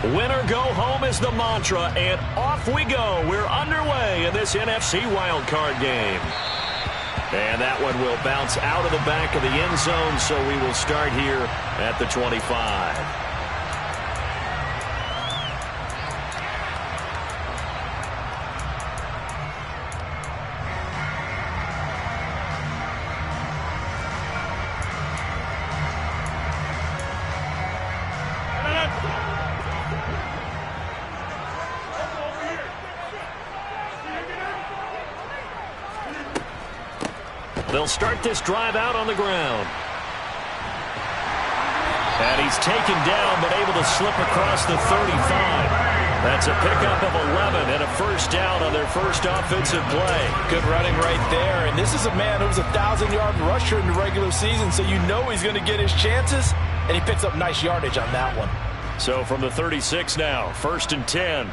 Winner go home is the mantra, and off we go. We're underway in this NFC wildcard game. And that one will bounce out of the back of the end zone, so we will start here at the 25. They'll start this drive out on the ground. And he's taken down, but able to slip across the 35. That's a pickup of 11 and a first down on their first offensive play. Good running right there. And this is a man who was a 1,000-yard rusher in the regular season, so you know he's going to get his chances. And he picks up nice yardage on that one. So from the 36 now, 1st and 10.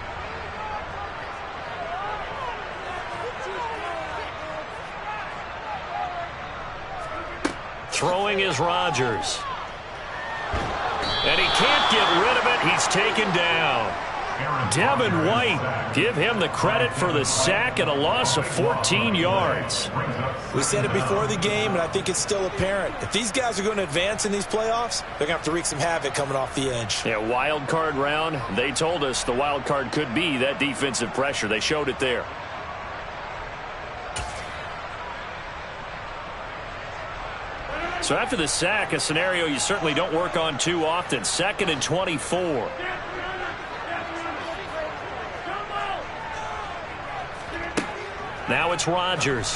Throwing is Rodgers. And he can't get rid of it. He's taken down. Devin White, give him the credit for the sack and a loss of 14 yards. We said it before the game, and I think it's still apparent. If these guys are going to advance in these playoffs, they're going to have to wreak some havoc coming off the edge. Yeah, wild card round. They told us the wild card could be that defensive pressure. They showed it there. So after the sack, a scenario you certainly don't work on too often. 2nd and 24. Now it's Rodgers.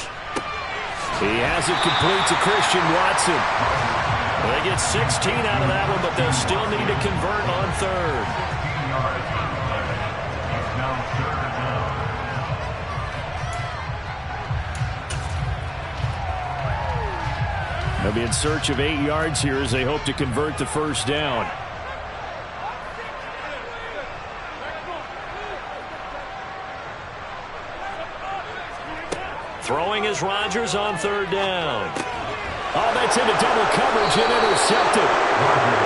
He has it complete to Christian Watson. They get 16 out of that one, but they'll still need to convert on 3rd. They'll be in search of 8 yards here as they hope to convert the first down. Throwing is Rodgers on 3rd down. Oh, that's into double coverage and intercepted.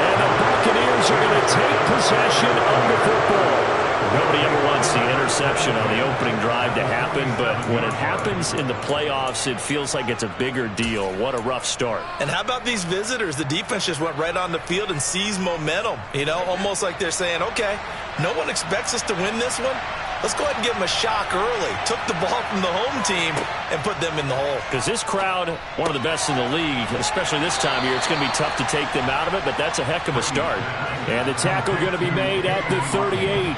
And the Buccaneers are going to take possession of the football. Nobody ever wants the interception on the opening drive to happen, but when it happens in the playoffs, it feels like it's a bigger deal. What a rough start. And how about these visitors? The defense just went right on the field and seized momentum. You know, almost like they're saying, okay, no one expects us to win this one. Let's go ahead and give them a shock early. Took the ball from the home team and put them in the hole. Because this crowd, one of the best in the league, especially this time of year, it's going to be tough to take them out of it, but that's a heck of a start. And the tackle going to be made at the 38.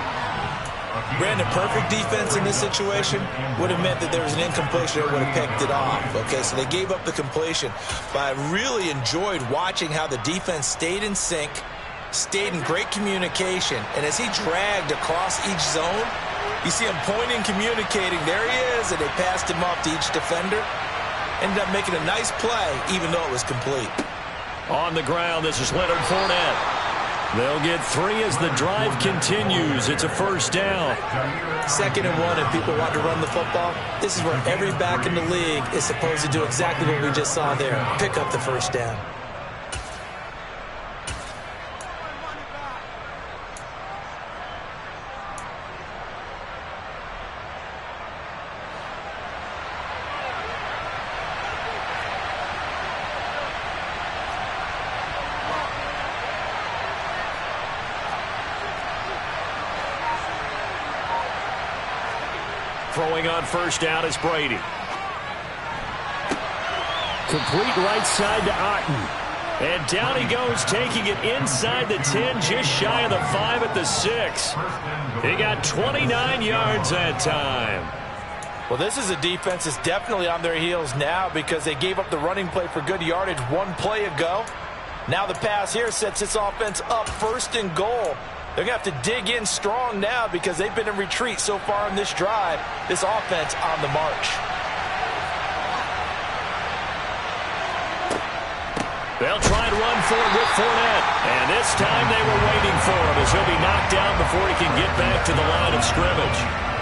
Brandon, perfect defense in this situation would have meant that there was an incompletion that would have picked it off. Okay, so they gave up the completion. But I really enjoyed watching how the defense stayed in sync, stayed in great communication, and as he dragged across each zone, you see him pointing, communicating. There he is, and they passed him off to each defender. Ended up making a nice play, even though it was complete. On the ground, this is Leonard Fournette. They'll get 3 as the drive continues. It's a first down. 2nd and 1, and people want to run the football. This is where every back in the league is supposed to do exactly what we just saw there. Pick up the first down. Throwing on first down is Brady. Complete right side to Otten. And down he goes, taking it inside the 10, just shy of the 5 at the 6. He got 29 yards that time. Well, this is a defense that's definitely on their heels now because they gave up the running play for good yardage one play ago. Now the pass here sets this offense up 1st and goal. They're going to have to dig in strong now because they've been in retreat so far in this drive. This offense on the march. They'll try and run for it with Fournette. And this time they were waiting for him as he'll be knocked down before he can get back to the line of scrimmage.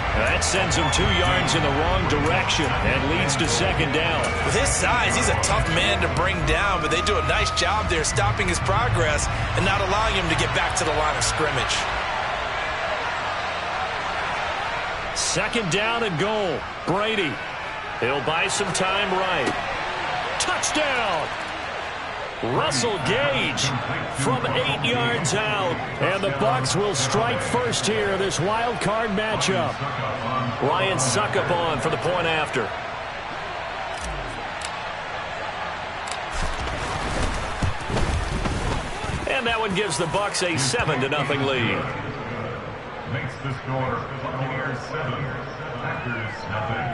That sends him 2 yards in the wrong direction and leads to 2nd down. With his size, he's a tough man to bring down, but they do a nice job there stopping his progress and not allowing him to get back to the line of scrimmage. Second down and goal. Brady. He'll buy some time right. Touchdown! Russell Gage from 8 yards out. And the Bucs will strike first here in this wild card matchup. Ryan Succop on for the point after. And that one gives the Bucs a 7-0 lead. Makes the score Buccaneers 7, Packers nothing.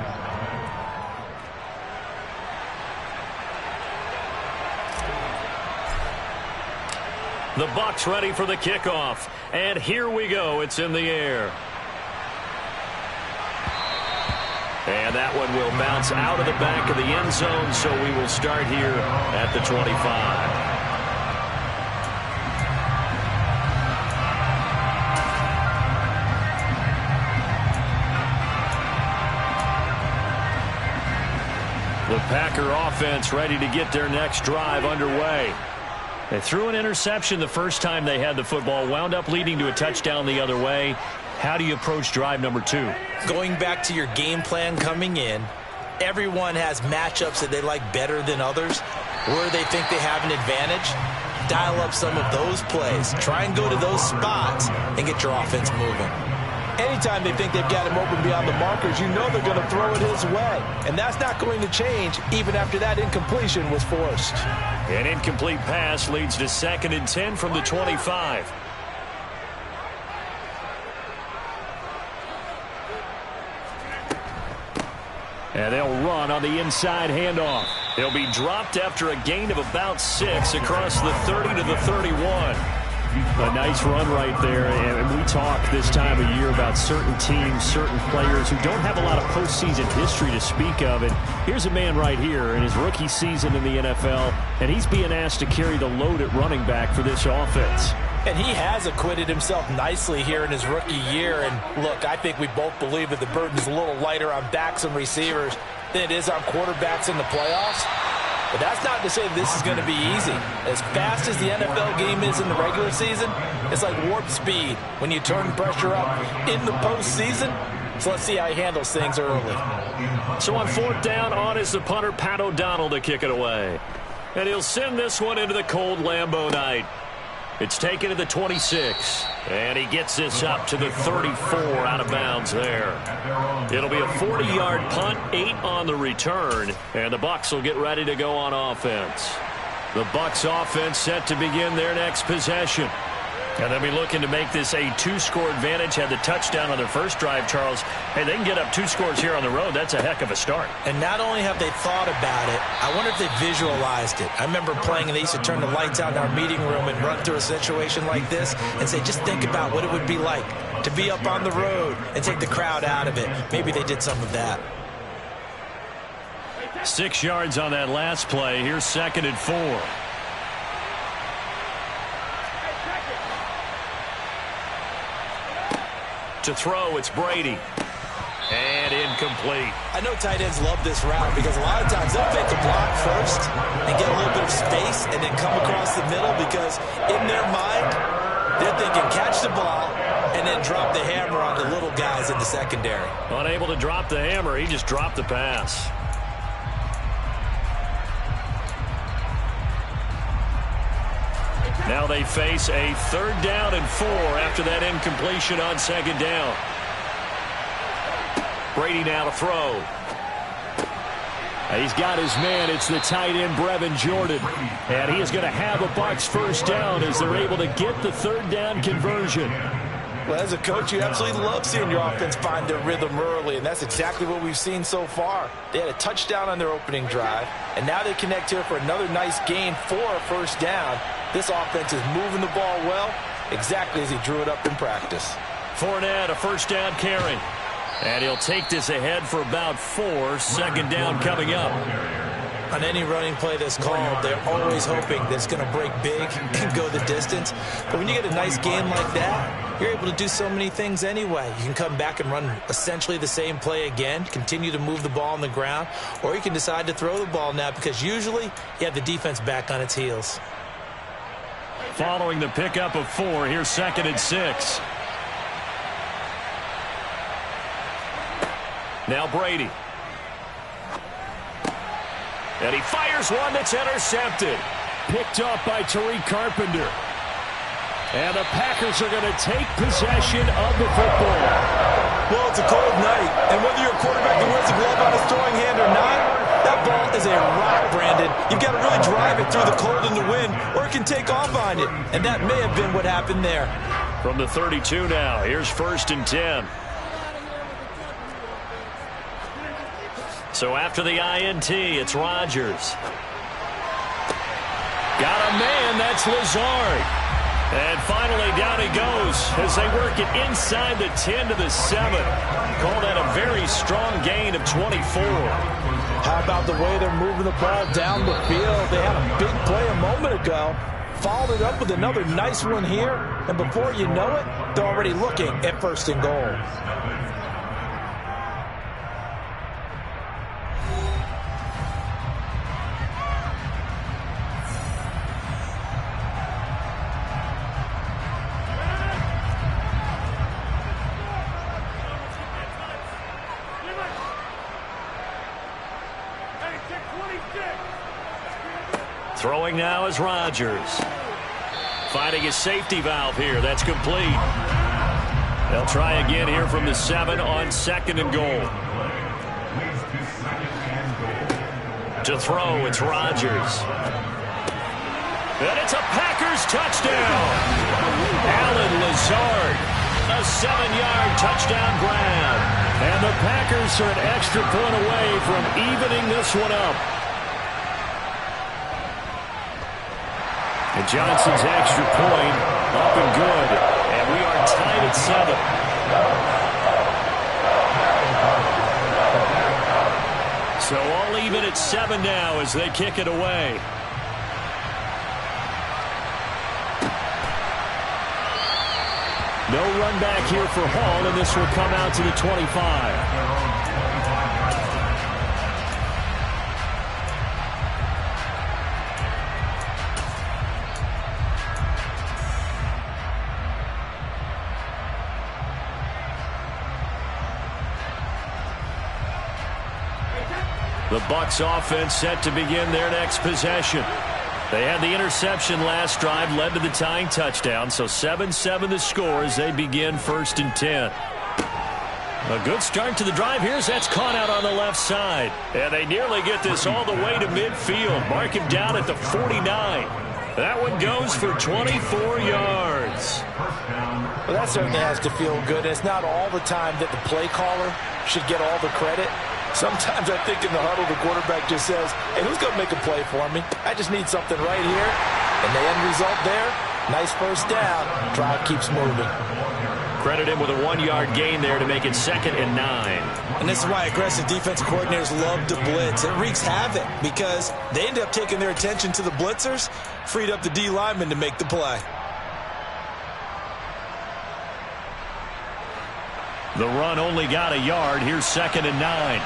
The Bucs ready for the kickoff. And here we go. It's in the air. And that one will bounce out of the back of the end zone, so we will start here at the 25. The Packer offense ready to get their next drive underway. They threw an interception the first time they had the football, wound up leading to a touchdown the other way. How do you approach drive number 2? Going back to your game plan coming in, everyone has matchups that they like better than others, where they think they have an advantage. Dial up some of those plays. Try and go to those spots and get your offense moving. Anytime they think they've got him open beyond the markers, you know they're going to throw it his way. And that's not going to change even after that incompletion was forced. An incomplete pass leads to 2nd and 10 from the 25. And they'll run on the inside handoff. They'll be dropped after a gain of about 6 across the 30 to the 31. A nice run right there, and we talk this time of year about certain teams, certain players who don't have a lot of postseason history to speak of. And here's a man right here in his rookie season in the NFL, and he's being asked to carry the load at running back for this offense. And he has acquitted himself nicely here in his rookie year. And look, I think we both believe that the burden's a little lighter on backs and receivers than it is on quarterbacks in the playoffs. But that's not to say this is going to be easy. As fast as the NFL game is in the regular season, it's like warp speed when you turn pressure up in the postseason. So let's see how he handles things early. So on 4th down, on is the punter, Pat O'Donnell, to kick it away. And he'll send this one into the cold Lambeau night. It's taken to the 26, and he gets this up to the 34 out of bounds there. It'll be a 40-yard punt, 8 on the return, and the Bucs will get ready to go on offense. The Bucs offense set to begin their next possession. And they'll be looking to make this a 2-score advantage. Had the touchdown on their first drive, Charles. Hey, they can get up 2 scores here on the road. That's a heck of a start. And not only have they thought about it, I wonder if they visualized it. I remember playing, and they used to turn the lights out in our meeting room and run through a situation like this and say, just think about what it would be like to be up on the road and take the crowd out of it. Maybe they did some of that. 6 yards on that last play. Here's 2nd and 4. To throw, it's Brady. And incomplete. I know tight ends love this route because a lot of times they'll fake the block first and get a little bit of space and then come across the middle because in their mind, they're thinking catch the ball and then drop the hammer on the little guys in the secondary. Unable to drop the hammer, he just dropped the pass. Now they face a 3rd down and 4 after that incompletion on 2nd down. Brady now to throw. He's got his man. It's the tight end, Brevin Jordan. And he is going to have a Bucs 1st down as they're able to get the 3rd down conversion. Well, as a coach, you absolutely love seeing your offense find their rhythm early, and that's exactly what we've seen so far. They had a touchdown on their opening drive, and now they connect here for another nice gain for a 1st down. This offense is moving the ball well, exactly as he drew it up in practice. Fournette, a 1st down carry. And he'll take this ahead for about 4. 2nd down coming up. On any running play that's called, they're always hoping that it's going to break big and go the distance. But when you get a nice game like that, you're able to do so many things anyway. You can come back and run essentially the same play again, continue to move the ball on the ground, or you can decide to throw the ball now because usually you have the defense back on its heels. Following the pickup of 4, here's 2nd and 6. Now Brady. And he fires one that's intercepted. Picked up by Tariq Carpenter. And the Packers are going to take possession of the football. Well, it's a cold night, and whether you're a quarterback that wears a glove on his throwing hand or not, that ball is a rock, Brandon. You've got to really drive it through the cold and the wind, or it can take off on you. And that may have been what happened there. From the 32 now, here's 1st and 10. So after the INT, it's Rodgers. Got a man, that's Lazard. And finally, down he goes as they work it inside the 10 to the 7. Call that a very strong gain of 24. How about the way they're moving the ball down the field? They had a big play a moment ago. Followed it up with another nice one here. And before you know it, they're already looking at 1st and goal. Throwing now is Rodgers. Finding his safety valve here. That's complete. They'll try again here from the 7 on 2nd and goal. To throw, it's Rodgers. And it's a Packers touchdown. Allen Lazard, a 7-yard touchdown grab. And the Packers are an extra point away from evening this one up. And Johnson's extra point up and good. And we are tied at 7. So all even at 7 now as they kick it away. No run back here for Hall, and this will come out to the 25. The Bucs offense set to begin their next possession. They had the interception last drive, led to the tying touchdown, so 7-7 the score as they begin 1st and 10. A good start to the drive. Here's that's caught out on the left side. And they nearly get this all the way to midfield. Mark him down at the 49. That one goes for 24 yards. Well, that certainly has to feel good. It's not all the time that the play caller should get all the credit. Sometimes I think in the huddle, the quarterback just says, hey, who's going to make a play for me? I just need something right here. And the end result there, nice 1st down. Drive keeps moving. Credit him with a 1-yard gain there to make it 2nd and 9. And this is why aggressive defensive coordinators love to blitz. It wreaks havoc because they end up taking their attention to the blitzers, freed up the D lineman to make the play. The run only got a yard. Here's 2nd and 9.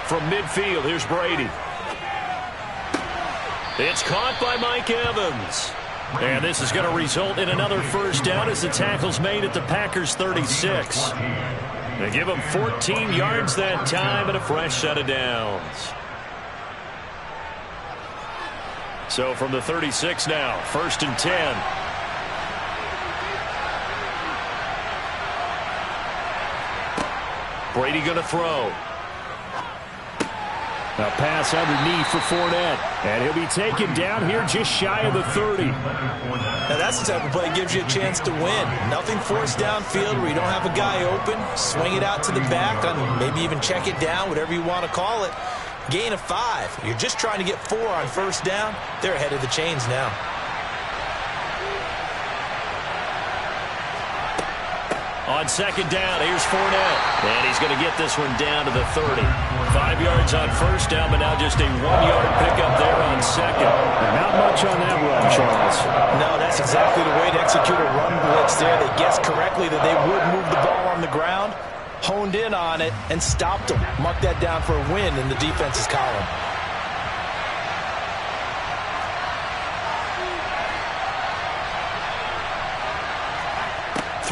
From midfield, here's Brady. It's caught by Mike Evans. And this is going to result in another 1st down as the tackle's made at the Packers' 36. They give them 14 yards that time and a fresh set of downs. So from the 36 now, 1st and 10. Brady going to throw. A pass underneath for Fournette. And he'll be taken down here just shy of the 30. Now that's the type of play that gives you a chance to win. Nothing forced downfield where you don't have a guy open. Swing it out to the back, maybe even check it down, whatever you want to call it. Gain of 5. You're just trying to get 4 on 1st down. They're ahead of the chains now. On 2nd down, here's Fournette. And he's going to get this one down to the 30. 5 yards on 1st down, but now just a 1-yard pickup there on 2nd. And not much on that run, Charles. No, that's exactly the way to execute a run blitz there. They guessed correctly that they would move the ball on the ground, honed in on it, and stopped them. Mark that down for a win in the defense's column.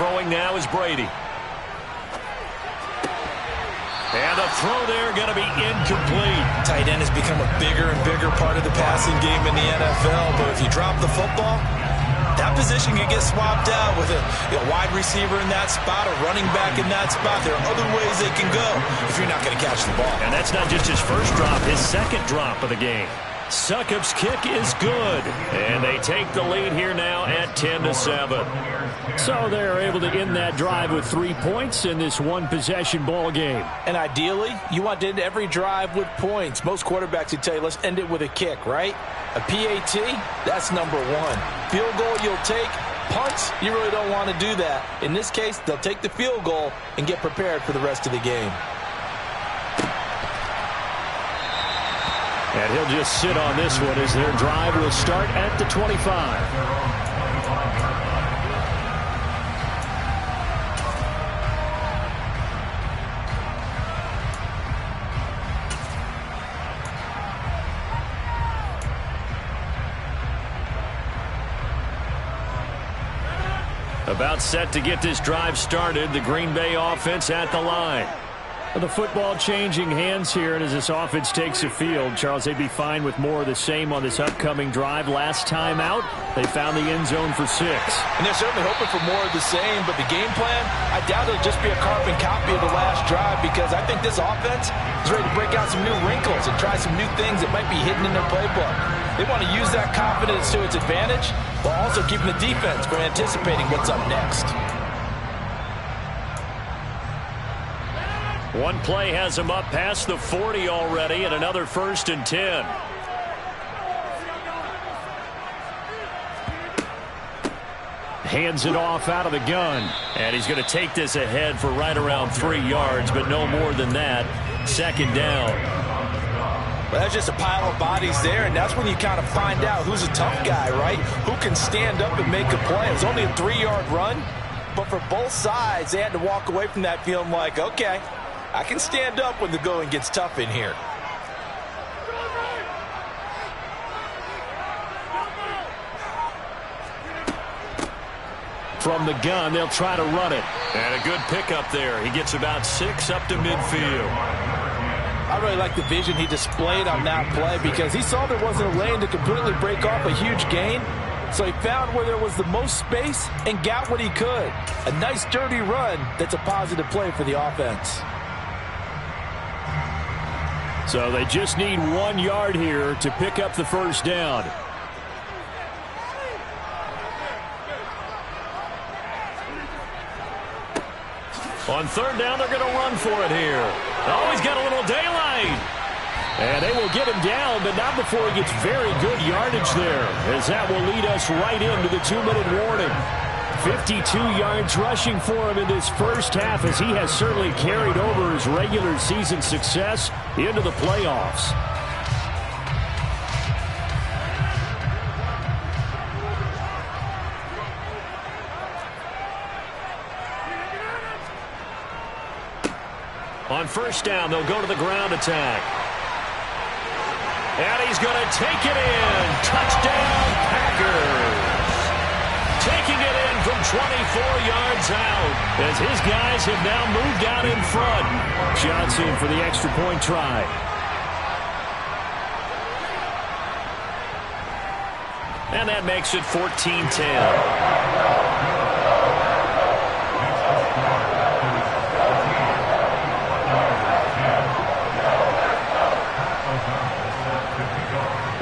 Throwing now is Brady. And the throw there going to be incomplete. Tight end has become a bigger and bigger part of the passing game in the NFL, but if you drop the football, that position can get swapped out with a wide receiver in that spot, a running back in that spot. There are other ways they can go if you're not going to catch the ball. And that's not just his first drop, his second drop of the game. Succop's kick is good, and they take the lead here now at 10-7. So they're able to end that drive with 3 points in this one-possession ball game. And ideally, you want to end every drive with points. Most quarterbacks would tell you, let's end it with a kick, right? A PAT, that's number one. Field goal you'll take. Punts, you really don't want to do that. In this case, they'll take the field goal and get prepared for the rest of the game. And he'll just sit on this one as their drive will start at the 25. About set to get this drive started, the Green Bay offense at the line. The football changing hands here, and as this offense takes the field, Charles, they'd be fine with more of the same on this upcoming drive. Last time out, they found the end zone for 6. And they're certainly hoping for more of the same, but the game plan, I doubt it'll just be a carbon copy of the last drive, because I think this offense is ready to break out some new wrinkles and try some new things that might be hidden in their playbook. They want to use that confidence to its advantage, while also keeping the defense from anticipating what's up next. One play has him up past the 40 already, and another 1st and 10. Hands it off out of the gun, and he's going to take this ahead for right around 3 yards, but no more than that. 2nd down. Well, that's just a pile of bodies there, and that's when you kind of find out who's a tough guy, right? Who can stand up and make a play. It was only a 3-yard run, but for both sides, they had to walk away from that feeling like, okay, I can stand up when the going gets tough in here. From the gun, they'll try to run it. And a good pickup there. He gets about 6 up to midfield. I really like the vision he displayed on that play because he saw there wasn't a lane to completely break off a huge gain. So he found where there was the most space and got what he could. A nice dirty run that's a positive play for the offense. So they just need 1 yard here to pick up the 1st down. On 3rd down, they're going to run for it here. Oh, he's got a little daylight. And they will get him down, but not before he gets very good yardage there, as that will lead us right into the 2-minute warning. 52 yards rushing for him in this first half, as he has certainly carried over his regular season success into the playoffs. On 1st down, they'll go to the ground attack. And he's going to take it in. Touchdown, Packers. Taking it in from 24 yards out as his guys have now moved out in front. Johnson for the extra point try. And that makes it 14-10.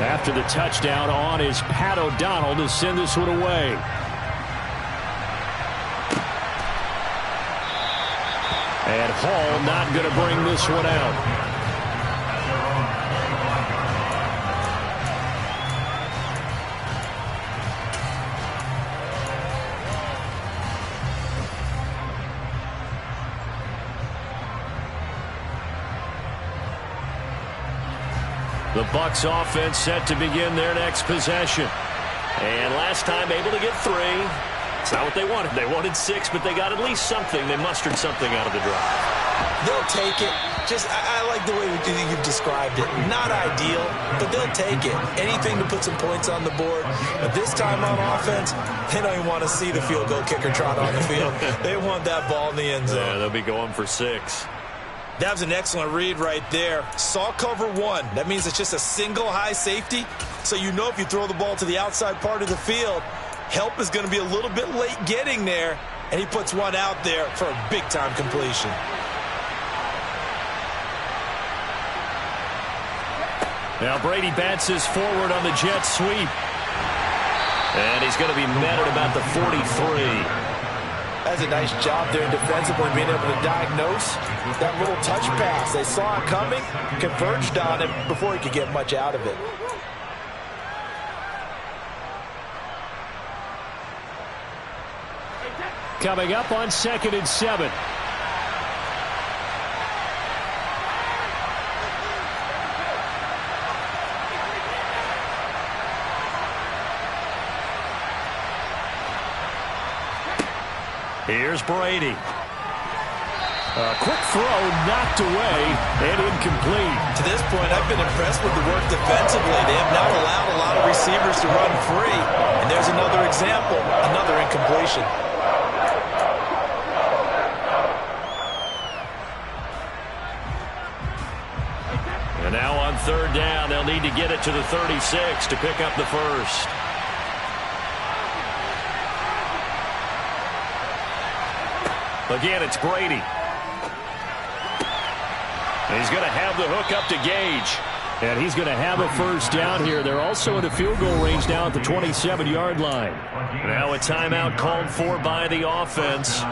After the touchdown, on is Pat O'Donnell to send this one away. And Hall not going to bring this one out. The Bucs offense set to begin their next possession. And last time able to get 3. It's not what they wanted. They wanted 6, but they got at least something. They mustered something out of the drive. They'll take it. I like the way you've described it. Not ideal, but they'll take it. Anything to put some points on the board. But this time on offense, they don't even want to see the field goal kicker trot on the field. They want that ball in the end zone. Yeah, they'll be going for 6. That was an excellent read right there. Saw cover 1. That means it's just a single high safety. So you know if you throw the ball to the outside part of the field, help is going to be a little bit late getting there. And he puts one out there for a big-time completion. Now Brady bounces forward on the jet sweep. And he's going to be met at about the 43. That's a nice job there defensively, being able to diagnose that little touch pass. They saw it coming, converged on him before he could get much out of it. Coming up on 2nd and 7. Here's Brady. A quick throw knocked away and incomplete. To this point, I've been impressed with the work defensively. They have not allowed a lot of receivers to run free. And there's another example, another incompletion. And now on 3rd down, they'll need to get it to the 36 to pick up the first. Again, it's Brady. He's going to have the hook up to Gage. And he's going to have a first down here. They're also in a field goal range now at the 27-yard line. Now a timeout called for by the offense,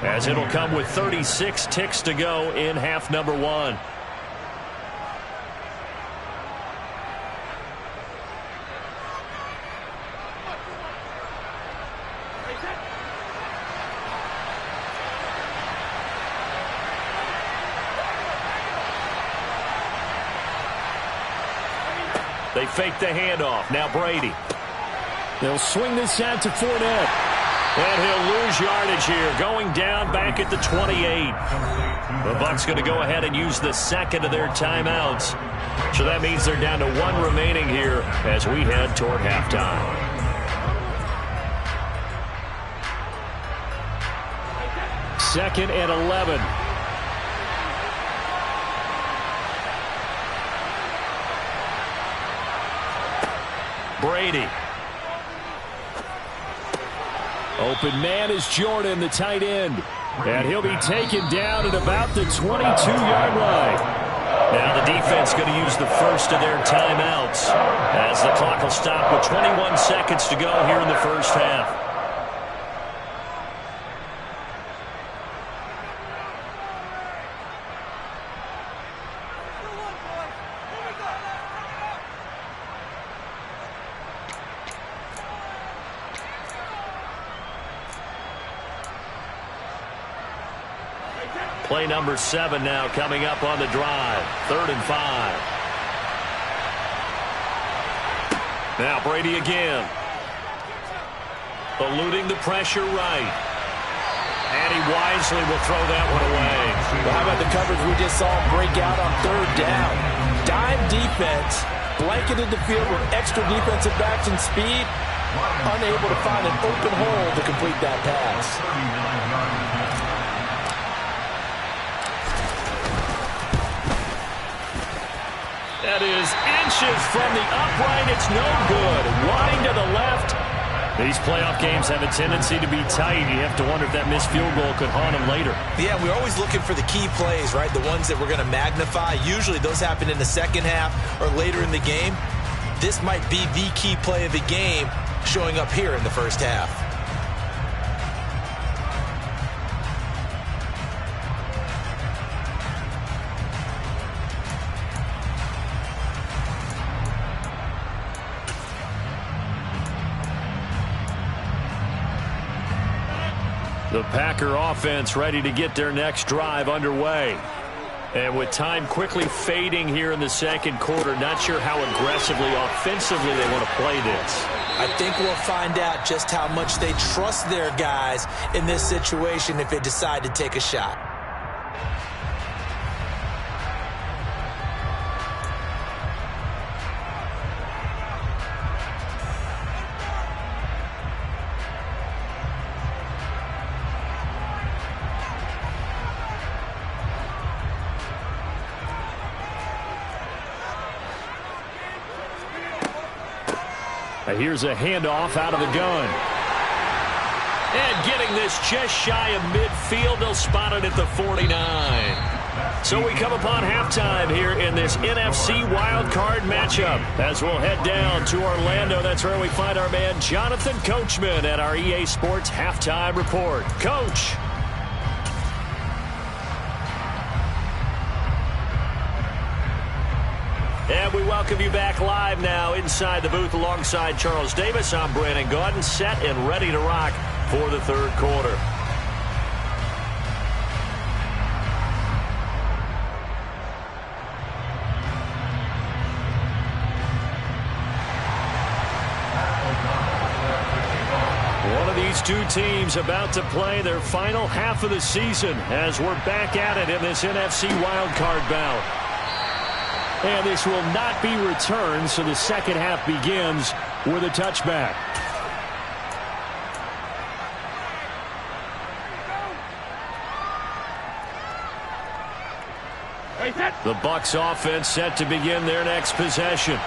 as it'll come with 36 ticks to go in half number 1. They fake the handoff. Now Brady. They'll swing this out to Fournette. And he'll lose yardage here. Going down back at the 28. The Bucs going to go ahead and use the second of their timeouts. So that means they're down to 1 remaining here as we head toward halftime. Second and 11. Brady. Open man is Jordan, the tight end. And he'll be taken down at about the 22-yard line. Now the defense going to use the first of their timeouts, as the clock will stop with 21 seconds to go here in the first half. Play number 7 now coming up on the drive. 3rd and 5. Now Brady again. Eluding the pressure right. And he wisely will throw that one away. Well, how about the coverage we just saw break out on 3rd down? Dime defense, blanketed the field with extra defensive backs and speed. Unable to find an open hole to complete that pass. That is inches from the upright. It's no good. Wide to the left. These playoff games have a tendency to be tight. You have to wonder if that missed field goal could haunt them later. Yeah, we're always looking for the key plays, right? The ones that we're going to magnify. Usually those happen in the second half or later in the game. This might be the key play of the game showing up here in the first half. The Packer offense ready to get their next drive underway. And with time quickly fading here in the second quarter, not sure how aggressively, offensively they want to play this. I think we'll find out just how much they trust their guys in this situation if they decide to take a shot. Here's a handoff out of the gun. And getting this just shy of midfield. They'll spot it at the 49. So we come upon halftime here in this NFC wildcard matchup. As we'll head down to Orlando, that's where we find our man Jonathan Coachman at our EA Sports Halftime Report. Coach. And we welcome you back live now inside the booth alongside Charles Davis. I'm Brandon Gaudin, set and ready to rock for the third quarter. One of these two teams about to play their final half of the season as we're back at it in this NFC wildcard bout. And this will not be returned, so the second half begins with a touchback. The Bucs offense set to begin their next possession.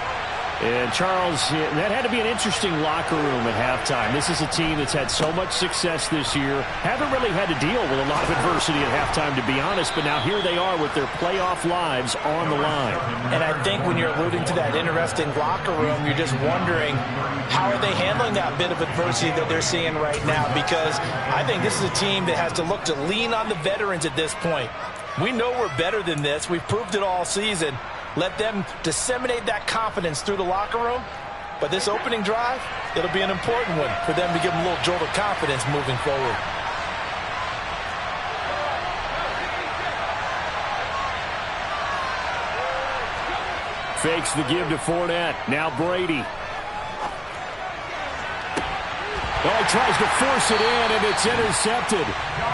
And Charles, that had to be an interesting locker room at halftime. This is a team that's had so much success this year. Haven't really had to deal with a lot of adversity at halftime, to be honest. But now here they are with their playoff lives on the line. And I think when you're alluding to that interesting locker room, you're just wondering how are they handling that bit of adversity that they're seeing right now? Because I think this is a team that has to look to lean on the veterans at this point. We know we're better than this. We've proved it all season. Let them disseminate that confidence through the locker room. But this opening drive, it'll be an important one for them to give them a little jolt of confidence moving forward. Fakes the give to Fournette. Now Brady. Oh, he tries to force it in, and it's intercepted.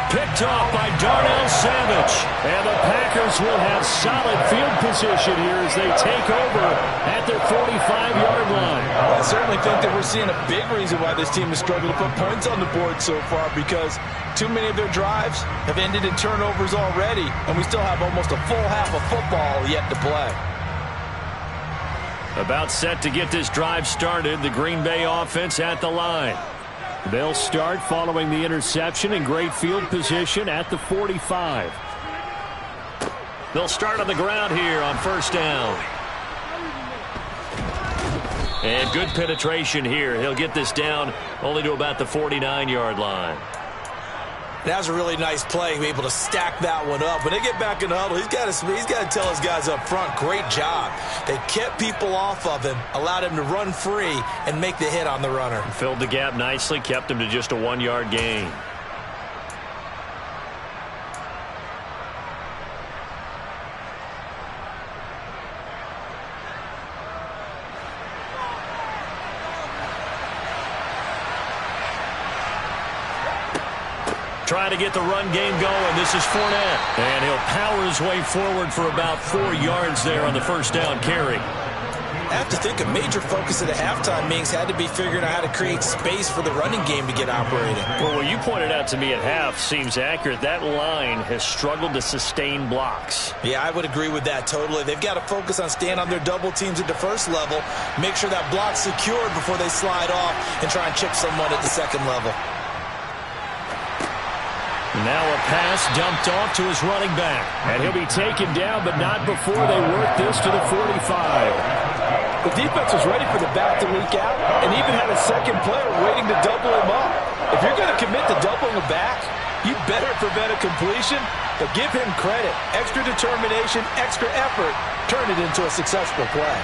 Picked off by Darnell Savage. And the Packers will have solid field position here as they take over at their 45-yard line. Well, I certainly think that we're seeing a big reason why this team has struggled to put points on the board so far, because too many of their drives have ended in turnovers already, and we still have almost a full half of football yet to play. About set to get this drive started, the Green Bay offense at the line. They'll start following the interception in great field position at the 45. They'll start on the ground here on first down. And good penetration here. He'll get this down only to about the 49-yard line. That was a really nice play, able to stack that one up. When they get back in the huddle, he's got to tell his guys up front, great job. They kept people off of him, allowed him to run free, and make the hit on the runner. Filled the gap nicely, kept him to just a 1-yard gain. Trying to get the run game going. This is Fournette. And he'll power his way forward for about 4 yards there on the first down carry. I have to think a major focus of the halftime meetings had to be figuring out how to create space for the running game to get operating. Well, what you pointed out to me at half seems accurate. That line has struggled to sustain blocks. Yeah, I would agree with that totally. They've got to focus on staying on their double teams at the first level, make sure that block's secured before they slide off and try and chip someone at the second level. Now a pass dumped off to his running back. And he'll be taken down, but not before they work this to the 45. The defense was ready for the back to leak out and even had a second player waiting to double him up. If you're going to commit to doubling the back, you better prevent a completion, but give him credit. Extra determination, extra effort, turn it into a successful play.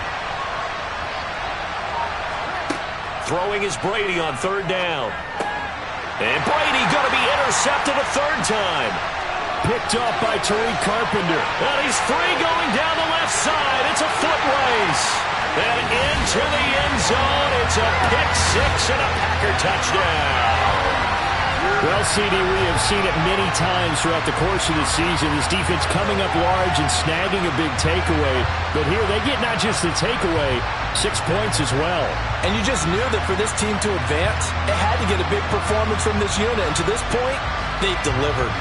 Throwing is Brady on third down. And Brady going to be intercepted a third time. picked off by Tariq Carpenter. And he's free going down the left side. It's a foot race. And into the end zone. It's a pick six and a Packer touchdown. Well, CD, we have seen it many times throughout the course of the season. This defense coming up large and snagging a big takeaway. But here they get not just the takeaway, 6 points as well. And you just knew that for this team to advance, it had to get a big performance from this unit. And to this point, they've delivered.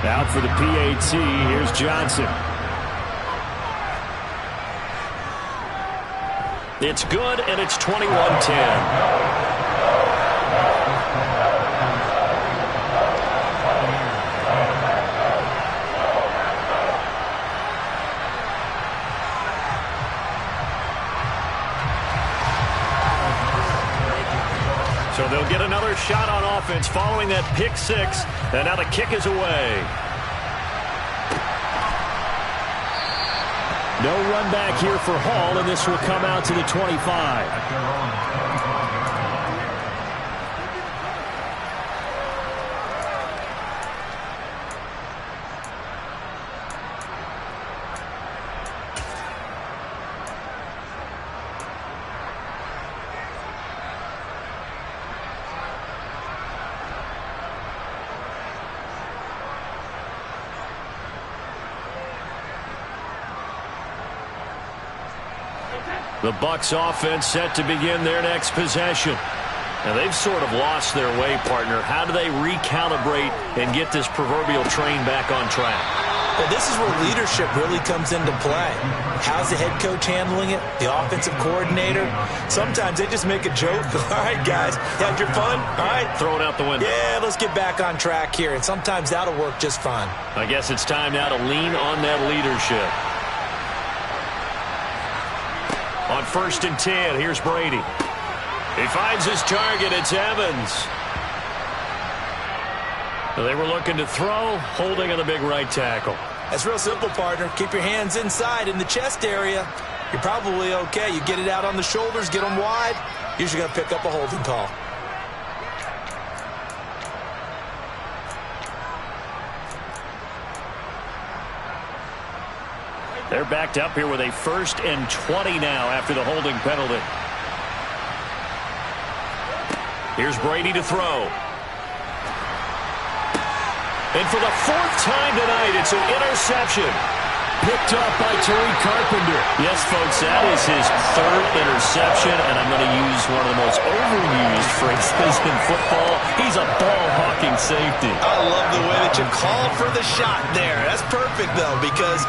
Out for the PAT, here's Johnson. It's good, and it's 21-10. So they'll get another shot on offense following that pick six, and now the kick is away. No run back here for Hall, and this will come out to the 25. The Bucs offense set to begin their next possession. Now they've sort of lost their way, partner. How do they recalibrate and get this proverbial train back on track? Well, this is where leadership really comes into play. How's the head coach handling it? The offensive coordinator? Sometimes they just make a joke. All right, guys, had your fun? All right. Throw it out the window. Yeah, let's get back on track here. And sometimes that'll work just fine. I guess it's time now to lean on that leadership. On 1st and 10, here's Brady. He finds his target. It's Evans. They were looking to throw, holding on the big right tackle. That's real simple, partner. Keep your hands inside in the chest area. You're probably okay. You get it out on the shoulders, get them wide. Usually going to pick up a holding call. They're backed up here with a 1st and 20 now after the holding penalty. Here's Brady to throw. And for the 4th time tonight, it's an interception. Picked up by Tariq Carpenter. Yes, folks, that is his 3rd interception, and I'm going to use one of the most overused phrases in football. He's a ball-hawking safety. I love the way that you called for the shot there. That's perfect, though, because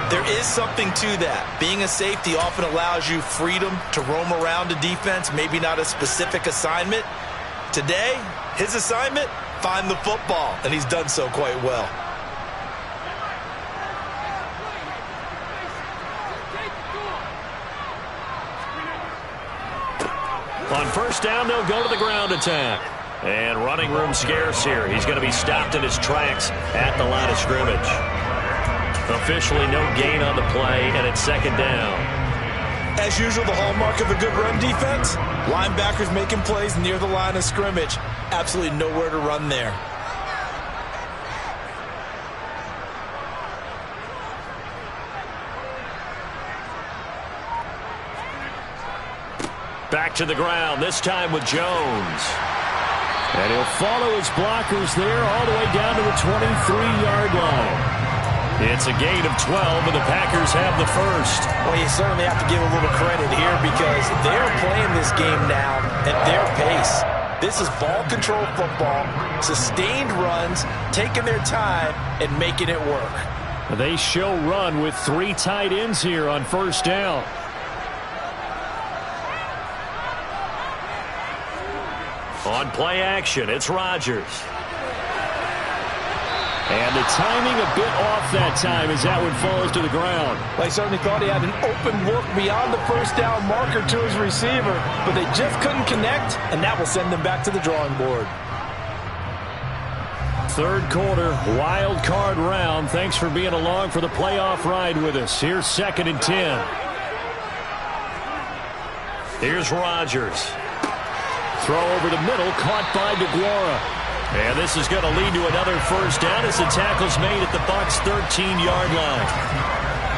there is something to that. Being a safety often allows you freedom to roam around a defense, maybe not a specific assignment. Today, his assignment, find the football, and he's done so quite well. On 1st down, they'll go to the ground attack. And running room scarce here. He's going to be stopped in his tracks at the line of scrimmage. Officially no gain on the play, and it's 2nd down. As usual, the hallmark of a good run defense, linebackers making plays near the line of scrimmage. Absolutely nowhere to run there. Back to the ground, this time with Jones. And he'll follow his blockers there all the way down to the 23-yard line. It's a gain of 12, and the Packers have the 1st. Well, you certainly have to give a little credit here because they're playing this game now at their pace. This is ball control football, sustained runs, taking their time and making it work. They show run with 3 tight ends here on 1st down. On play action, it's Rodgers. And the timing a bit off that time as that one falls to the ground. Well, he certainly thought he had an open look beyond the 1st down marker to his receiver, but they just couldn't connect, and that will send them back to the drawing board. 3rd quarter, wild card round. Thanks for being along for the playoff ride with us. Here's 2nd and 10. Here's Rodgers. Throw over the middle, caught by DeGuara. And this is going to lead to another first down as the tackle's made at the Bucs' 13-yard line.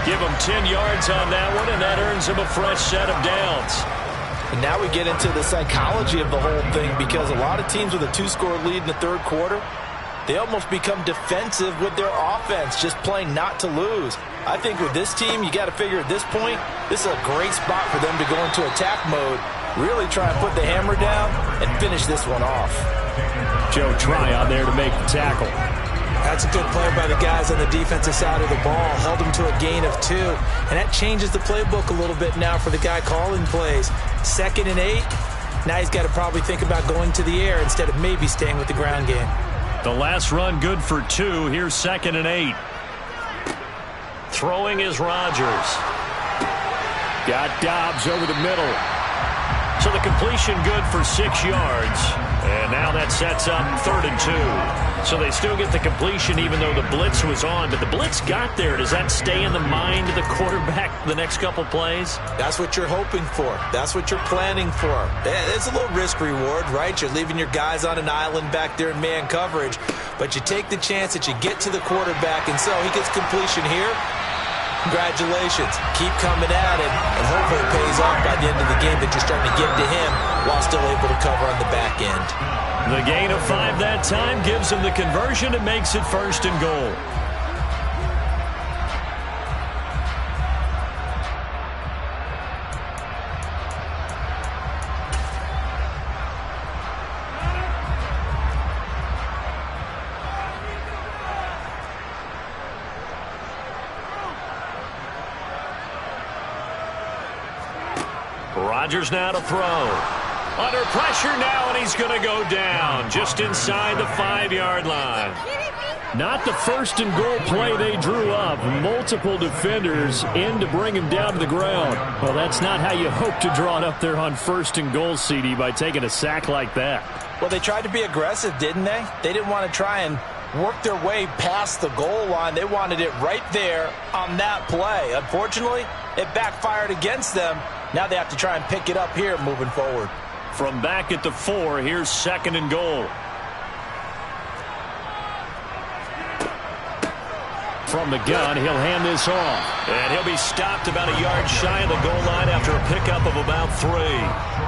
Give them 10 yards on that one, and that earns them a fresh set of downs. And now we get into the psychology of the whole thing, because a lot of teams with a 2-score lead in the third quarter, they almost become defensive with their offense, just playing not to lose. I think with this team, you got to figure at this point, this is a great spot for them to go into attack mode, really try and put the hammer down and finish this one off. Joe Tryon there to make the tackle. That's a good play by the guys on the defensive side of the ball. Held them to a gain of 2. And that changes the playbook a little bit now for the guy calling plays. 2nd and 8. Now he's got to probably think about going to the air instead of maybe staying with the ground game. The last run good for 2. Here's 2nd and 8. Throwing is Rodgers. Got Dobbs over the middle. So the completion good for 6 yards. And now that sets up 3rd and 2. So they still get the completion even though the blitz was on. But the blitz got there. Does that stay in the mind of the quarterback the next couple plays? That's what you're hoping for. That's what you're planning for. It's a little risk-reward, right? You're leaving your guys on an island back there in man coverage. But you take the chance that you get to the quarterback, and so he gets completion here. Congratulations. Keep coming at it, and hopefully it pays off by the end of the game that you're starting to get to him while still able to cover on the back end. The gain of 5 that time gives him the conversion and makes it 1st and goal. Rodgers now to throw. Under pressure now, and he's going to go down just inside the 5-yard line. Not the 1st and goal play they drew up. Multiple defenders in to bring him down to the ground. Well, that's not how you hope to draw it up there on 1st and goal, CD, by taking a sack like that. Well, they tried to be aggressive, didn't they? They didn't want to try and work their way past the goal line. They wanted it right there on that play. Unfortunately, it backfired against them. Now they have to try and pick it up here moving forward. From back at the 4, here's 2nd and goal. From the gun, he'll hand this off. And he'll be stopped about a yard shy of the goal line after a pickup of about 3.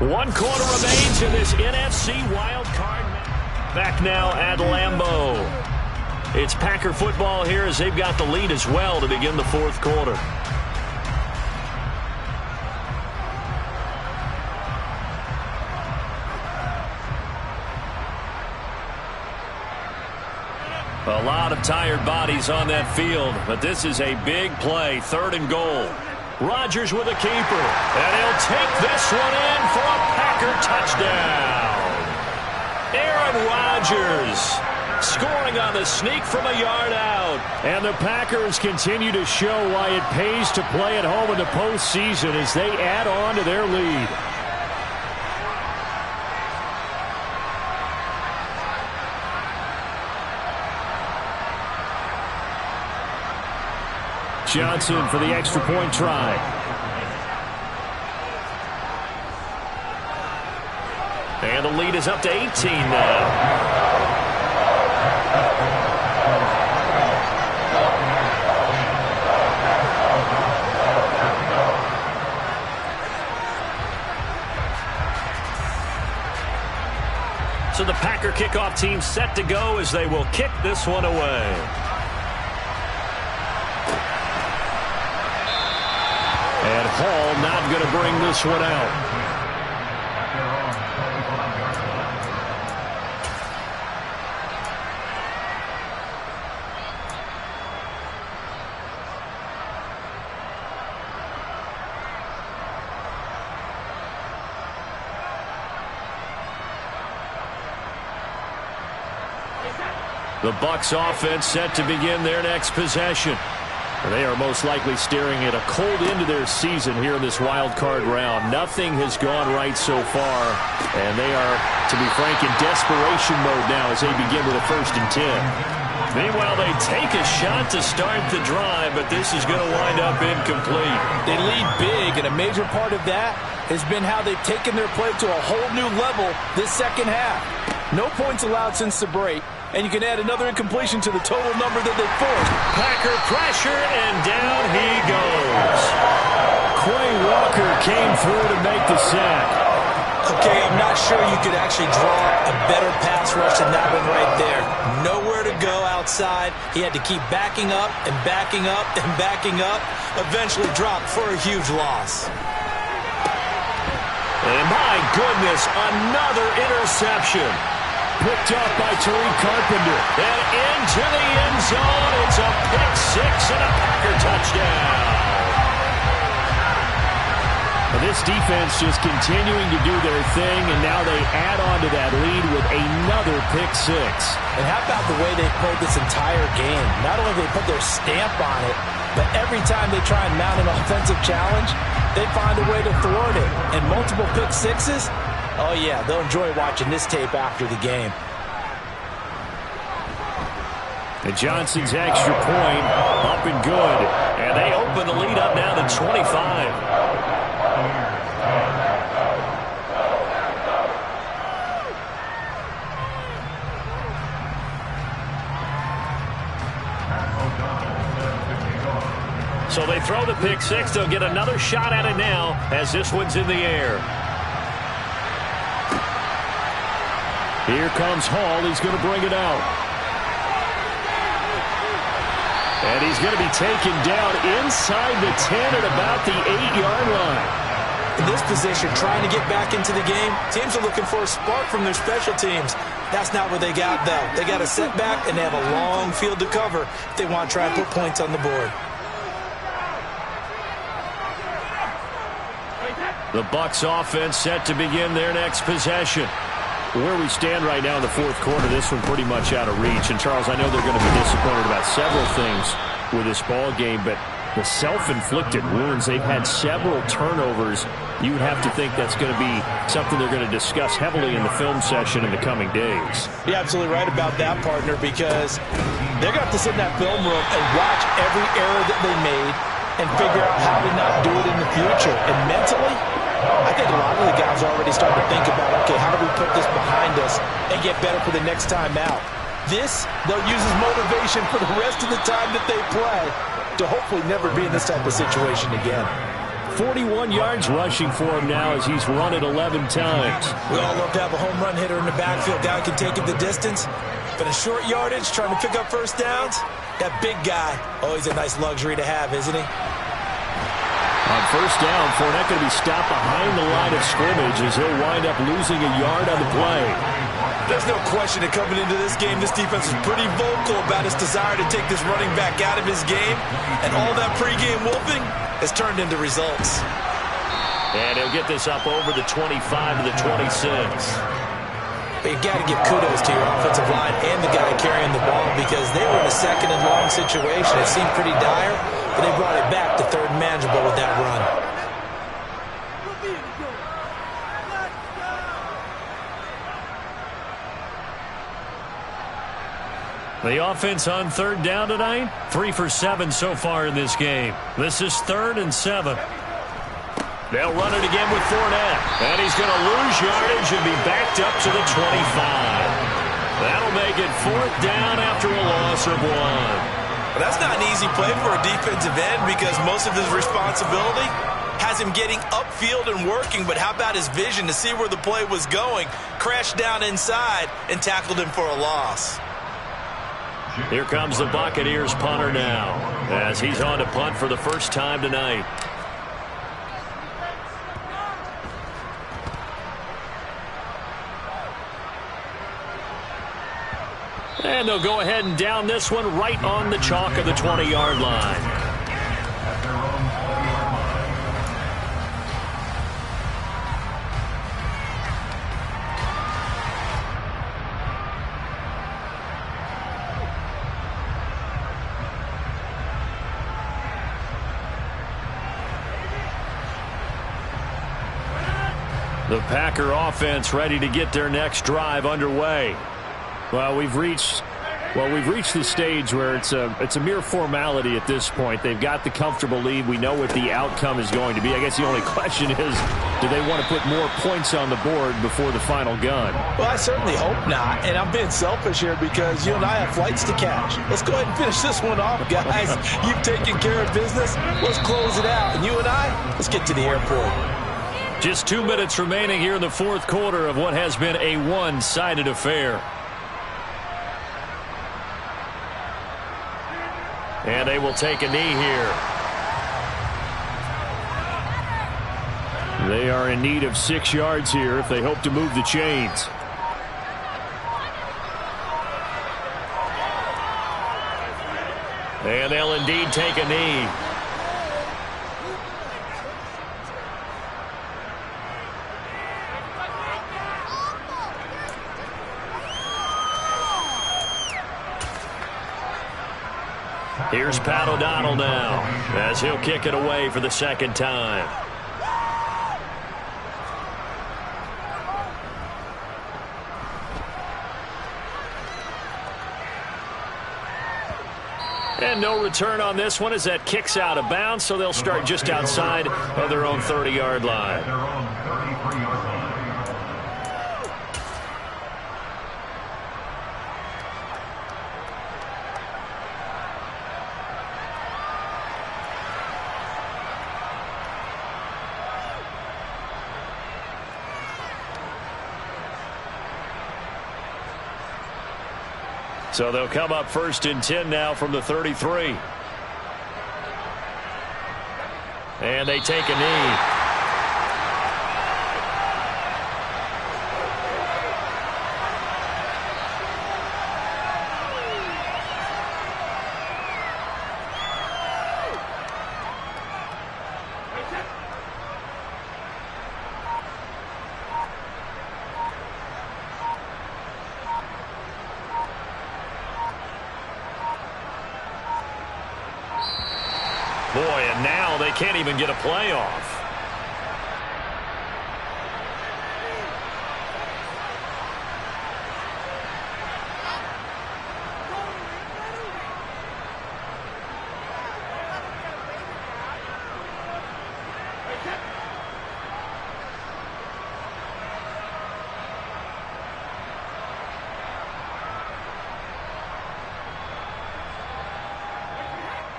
One quarter remains in this NFC wild card. Back now at Lambeau. It's Packer football here as they've got the lead as well to begin the 4th quarter. A lot of tired bodies on that field, but this is a big play, 3rd and goal. Rodgers with a keeper, and he'll take this one in for a Packer touchdown. Aaron Rodgers scoring on the sneak from a yard out. And the Packers continue to show why it pays to play at home in the postseason as they add on to their lead. Johnson for the extra point try. And the lead is up to 18 now. So the Packer kickoff team set to go as they will kick this one away. And Hall not going to bring this one out. The Bucs offense set to begin their next possession. They are most likely staring at a cold end to their season here in this wild card round. Nothing has gone right so far, and they are, to be frank, in desperation mode now as they begin with a 1st and 10. Meanwhile, they take a shot to start the drive, but this is going to wind up incomplete. They lead big, and a major part of that has been how they've taken their play to a whole new level this second half. No points allowed since the break. And you can add another incompletion to the total number that they forced. Packer pressure, and down he goes. Quay Walker came through to make the sack. Okay, I'm not sure you could actually draw a better pass rush than that one right there. Nowhere to go outside. He had to keep backing up and backing up and backing up. Eventually dropped for a huge loss. And my goodness, another interception. Picked up by Tariq Carpenter. And into the end zone. It's a pick-6 and a Packer touchdown. And this defense just continuing to do their thing, and now they add on to that lead with another pick-6. And how about the way they played this entire game? Not only did they put their stamp on it, but every time they try and mount an offensive challenge, they find a way to thwart it. And multiple pick-6s? Oh, yeah, they'll enjoy watching this tape after the game. And Johnson's extra point up and good. And they open the lead up now to 25. So they throw the pick-6. They'll get another shot at it now as this one's in the air. Here comes Hall. He's going to bring it out. And he's going to be taken down inside the 10 at about the 8-yard line. In this position, trying to get back into the game, teams are looking for a spark from their special teams. That's not what they got, though. They got a setback, and they have a long field to cover if they want to try and put points on the board. The Bucs offense set to begin their next possession. Where we stand right now in the 4th quarter, this one pretty much out of reach. And, Charles, I know they're going to be disappointed about several things with this ball game, but the self-inflicted wounds, they've had several turnovers. You would have to think that's going to be something they're going to discuss heavily in the film session in the coming days. You're absolutely right about that, partner, because they're going to have to sit in that film room and watch every error that they made and figure out how to not do it in the future. And mentally, I think a lot of the guys are already starting to think about, okay, how do we put this behind us and get better for the next time out? This, they'll use as motivation for the rest of the time that they play to hopefully never be in this type of situation again. 41 yards rushing for him now as he's run it 11 times. We all love to have a home run hitter in the backfield. Guy can take it the distance. But in short yardage, trying to pick up first downs, that big guy, oh, he's a nice luxury to have, isn't he? On first down, Fournette going to be stopped behind the line of scrimmage as he'll wind up losing a yard on the play. There's no question that coming into this game, this defense is pretty vocal about its desire to take this running back out of his game. And all that pregame wolfing has turned into results. And he'll get this up over the 25 to the 26. But you got to give kudos to your offensive line and the guy carrying the ball because they were in a 2nd and long situation. It seemed pretty dire, but they brought it back to 3rd and manageable with that run. The offense on 3rd down tonight, 3 for 7 so far in this game. This is 3rd and 7. They'll run it again with Fournette. And he's going to lose yardage and be backed up to the 25. That'll make it 4th down after a loss of 1. Well, that's not an easy play for a defensive end because most of his responsibility has him getting upfield and working, but how about his vision to see where the play was going, crashed down inside, and tackled him for a loss. Here comes the Buccaneers punter now as he's on to punt for the first time tonight. And they'll go ahead and down this one right on the chalk of the 20-yard line. The Packer offense ready to get their next drive underway. Well, we've reached the stage where it's a mere formality at this point. They've got the comfortable lead. We know what the outcome is going to be. I guess the only question is, do they want to put more points on the board before the final gun? Well, I certainly hope not. And I'm being selfish here because you and I have flights to catch. Let's go ahead and finish this one off, guys. You've taken care of business. Let's close it out. And you and I, let's get to the airport. Just 2 minutes remaining here in the fourth quarter of what has been a one-sided affair. And they will take a knee here. They are in need of 6 yards here if they hope to move the chains. And they'll indeed take a knee. Here's Pat O'Donnell now as he'll kick it away for the second time. And no return on this one as that kicks out of bounds, so they'll start just outside of their own 30-yard line. Their own 33-yard line. So they'll come up 1st and 10 now from the 33. And they take a knee. Boy, and now they can't even get a playoff.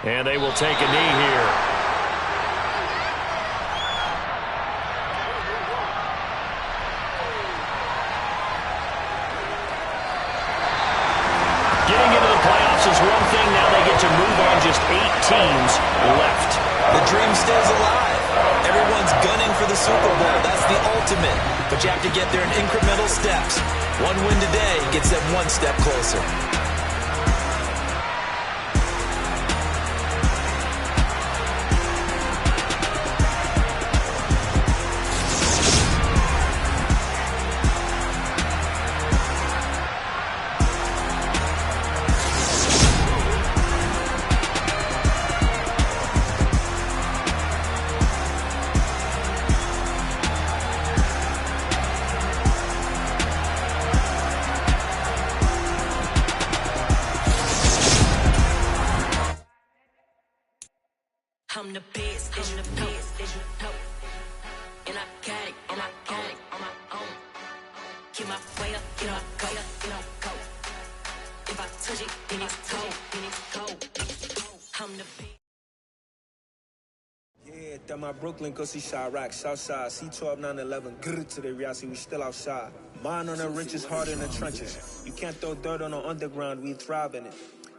And they will take a knee here. Getting into the playoffs is one thing. Now they get to move on. Just 8 teams left. The dream stays alive. Everyone's gunning for the Super Bowl. That's the ultimate. But you have to get there in incremental steps. One win today gets them one step closer. I'm the best, and I got it on my own. Keep my way up, get up, go. If I touch it, then it's cold. I'm the best. Yeah, that my Brooklyn, go see Chirac, Southside, C12, 911, grrr to the reality, we still outside. Mine on the riches, hard in the trenches. You can't throw dirt on the underground, we thrive in it.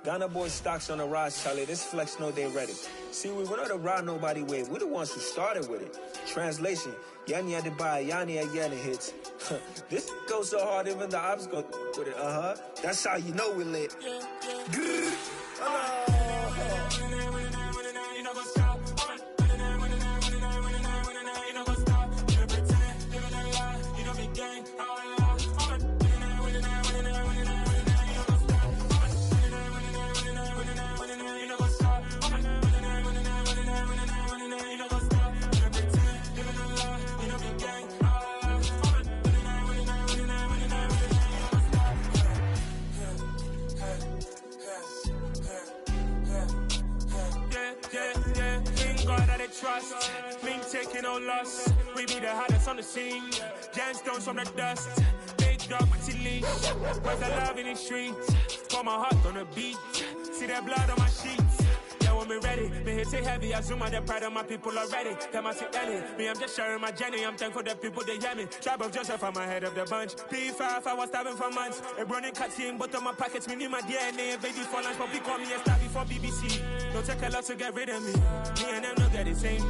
Ghana boys stocks on the rise, Charlie. This flex know they ready. See, we were not to ride nobody with. We're the ones who started with it. Translation: Yanni had to buy, Yanni again hits. This goes so hard, even the ops go with it. That's how you know we lit. trust. Link taking no loss. We be the hottest on the scene. Gemstones from the dust. Big dog, pretty leash. Where's the love in the streets? Pour my heart on the beat. See that blood on my sheets. Yeah, when me ready, me hit it heavy. I zoom out the pride of my people already. Them I see any. Me, I'm just sharing my journey. I'm thankful that people they hear me. Tribe of Joseph, I'm ahead of the bunch. P5, I was starving for months. A running cut team, but on my pockets, me need my DNA. And baby for lunch, but we call me a star before BBC. Don't take a lot to get rid of me. Me and them don't get the same.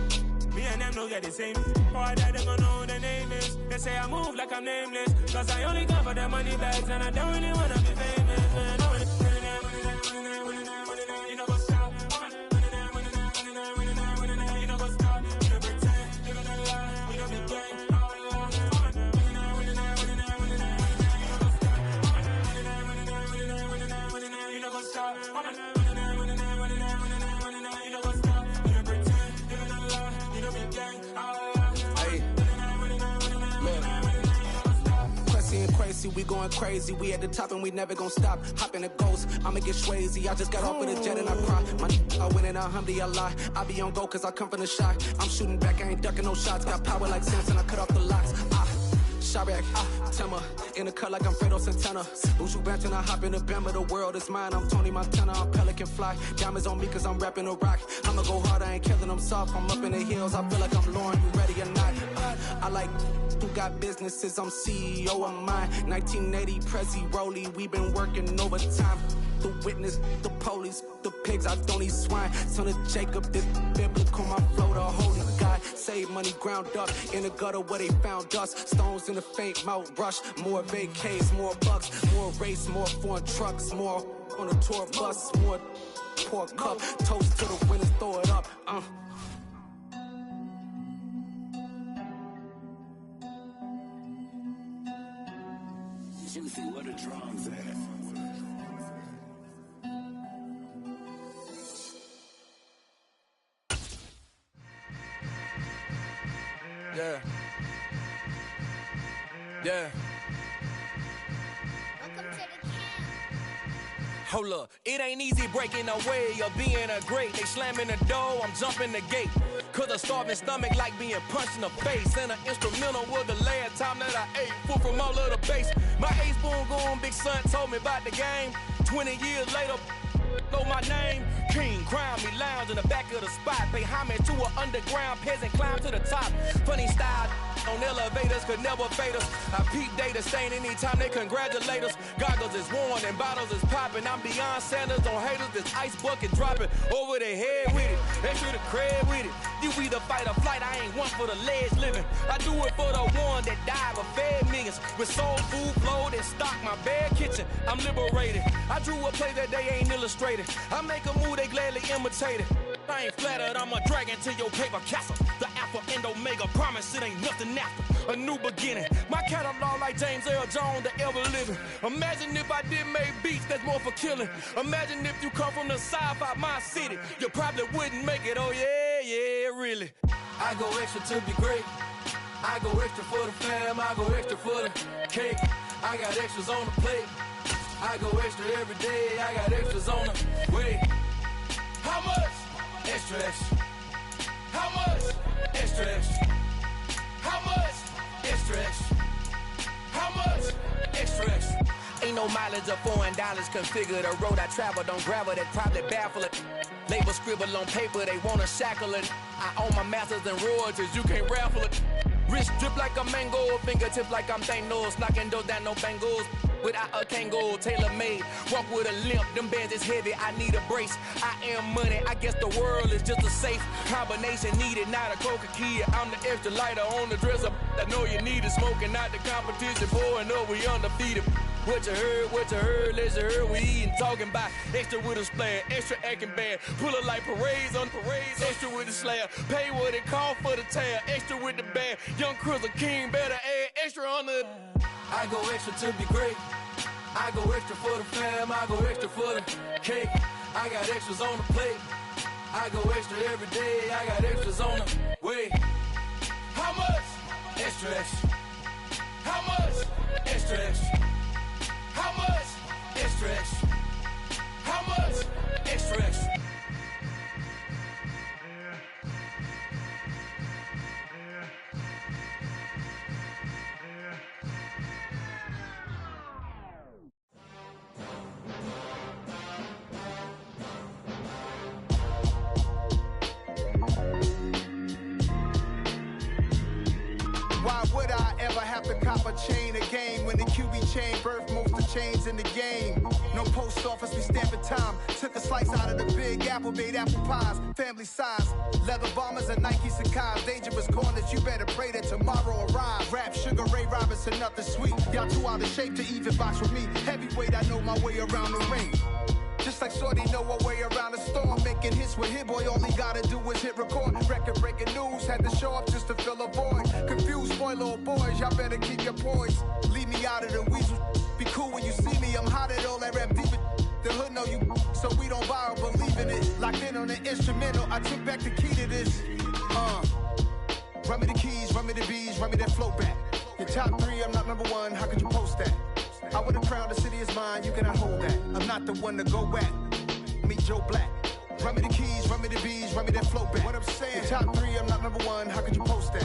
Me and them don't get the same. Boy, that they gonna know who the name is. They say I move like I'm nameless. Cause I only come for the money bags. And I don't really wanna be famous, man. You know what's up? You know what's up? You know pretend. You know the lie. We don't be gang. You know what's up? Crazy, we going crazy. We at the top and we never gon' stop. Hop in a ghost, I'ma get swayzy. I just got off with a jet and I cry. I win in a alhamdulillah. I be on go cause I come from the shot. I'm shooting back, I ain't ducking no shots. Got power like Samson, I cut off the locks. Chirac, Tema, in the cut like I'm Fredo Santana. Ushu Banton, I hop in the Bama, the world is mine. I'm Tony Montana, I'm Pelican Fly. Diamonds on me cause I'm rapping a rock. I'ma go hard, I ain't killing them soft. I'm up in the hills, I feel like I'm Lauren, you ready or not? I like who got businesses, I'm CEO of mine. 1980 Prezi Rolly, we been working overtime. The witness, the police, the pigs, I don't eat swine. Son of Jacob, this biblical, my flow, the holy God. Save money ground up in the gutter where they found us. Stones in the faint Mount Rush. More vacays, more bucks, more race, more foreign trucks, more on a tour bus, more pour cup. Toast to the winners, throw it up. Juicy, where the drums at? Yeah. Yeah. Hold up, it ain't easy breaking away or being a great. They slamming the door, I'm jumping the gate. Cause a starving stomach like being punched in the face. And an instrumental was the last time that I ate food from all of the bass. My ace boom goon, big son told me about the game. 20 years later, know my name. King, crown me, lounge in the back of the spot. Pay homage to an underground peasant, climb to the top. Funny style on elevators could never fade us. I peep data stain anytime they congratulate us. Goggles is worn and bottles is popping. I'm beyond Sanders on haters, this ice bucket dropping over their head with it. They should have cred with it. You either fight or flight, I ain't one for the ledge living. I do it for the one that died but fed millions. With soul food, flowed and stock my bare kitchen. I'm liberated. I drew a play that they ain't illustrated. I make a move, they gladly imitate it. I ain't flattered, I'm a dragon to your paper castle. The Alpha and Omega, promise it ain't nothing after. A new beginning. My catalog like James Earl Jones, the ever living. Imagine if I did make beats that's more for killing. Imagine if you come from the sci-fi, my city. You probably wouldn't make it, oh yeah, yeah, really. I go extra to be great. I go extra for the fam, I go extra for the cake. I got extras on the plate. I go extra every day, I got extras on the way. How much? Extra, extra. How much? Extra, extra. How much? Extra, extra. How much? Extra, extra. Ain't no mileage of $4 configure the road I travel. Don't gravel, that probably baffle it. Label scribble on paper, they wanna shackle it. I own my masters and royalties, you can't raffle it. Wrist drip like a mango, fingertips like I'm Thanos. Knocking those down, no bangles. Without a Kango, tailor-made. Walk with a limp, them bands is heavy, I need a brace. I am money, I guess the world is just a safe combination needed, not a coca key. I'm the extra lighter on the dresser. I know you need it, smoking out the competition, pouring up, we undefeated. What you heard, let's heard, we eating, talking about extra with a splash, extra acting bad. Pull it like parades on parades, extra with the slayer. Pay what it cost for the tail, extra with the band. Young Cruiser King, better add extra on the. I go extra to be great. I go extra for the fam, I go extra for the cake. I got extras on the plate. I go extra every day, I got extras on the way. How much? Extra, extra. How much? Extra, extra. How much? Extra, extra. How much? Extra, extra. cop a chain of game when the QB chain birthed most of chains in the game. No post office, we stamping time. Took a slice out of the big apple, made apple pies. Family size, leather bombers and Nike Sacai's. Dangerous corners, you better pray that tomorrow arrives. Rap, Sugar Ray Robinson, nothing sweet. Y'all too out of shape to even box with me. Heavyweight, I know my way around the ring. Just like Shorty know a way around the storm. Making hits with Hit Boy, all he gotta do is hit record. Record breaking news, had to show up just to fill a void. Confused boy, little boys, y'all better keep your poise. Leave me out of the weasel. Be cool when you see me, I'm hot at all that rap deep. The hood know you, so we don't borrow, believe in it. Locked in on the instrumental, I took back the key to this. Run me the keys, run me the bees, run me that flow back. Your top 3, I'm not number 1, how could you post that? I would have crowned the city is mine, you cannot hold that. I'm not the one to go back. Meet Joe Black. Run me the keys, run me the bees, run me that flow back. What I'm saying, your top 3, I'm not number 1, how could you post that?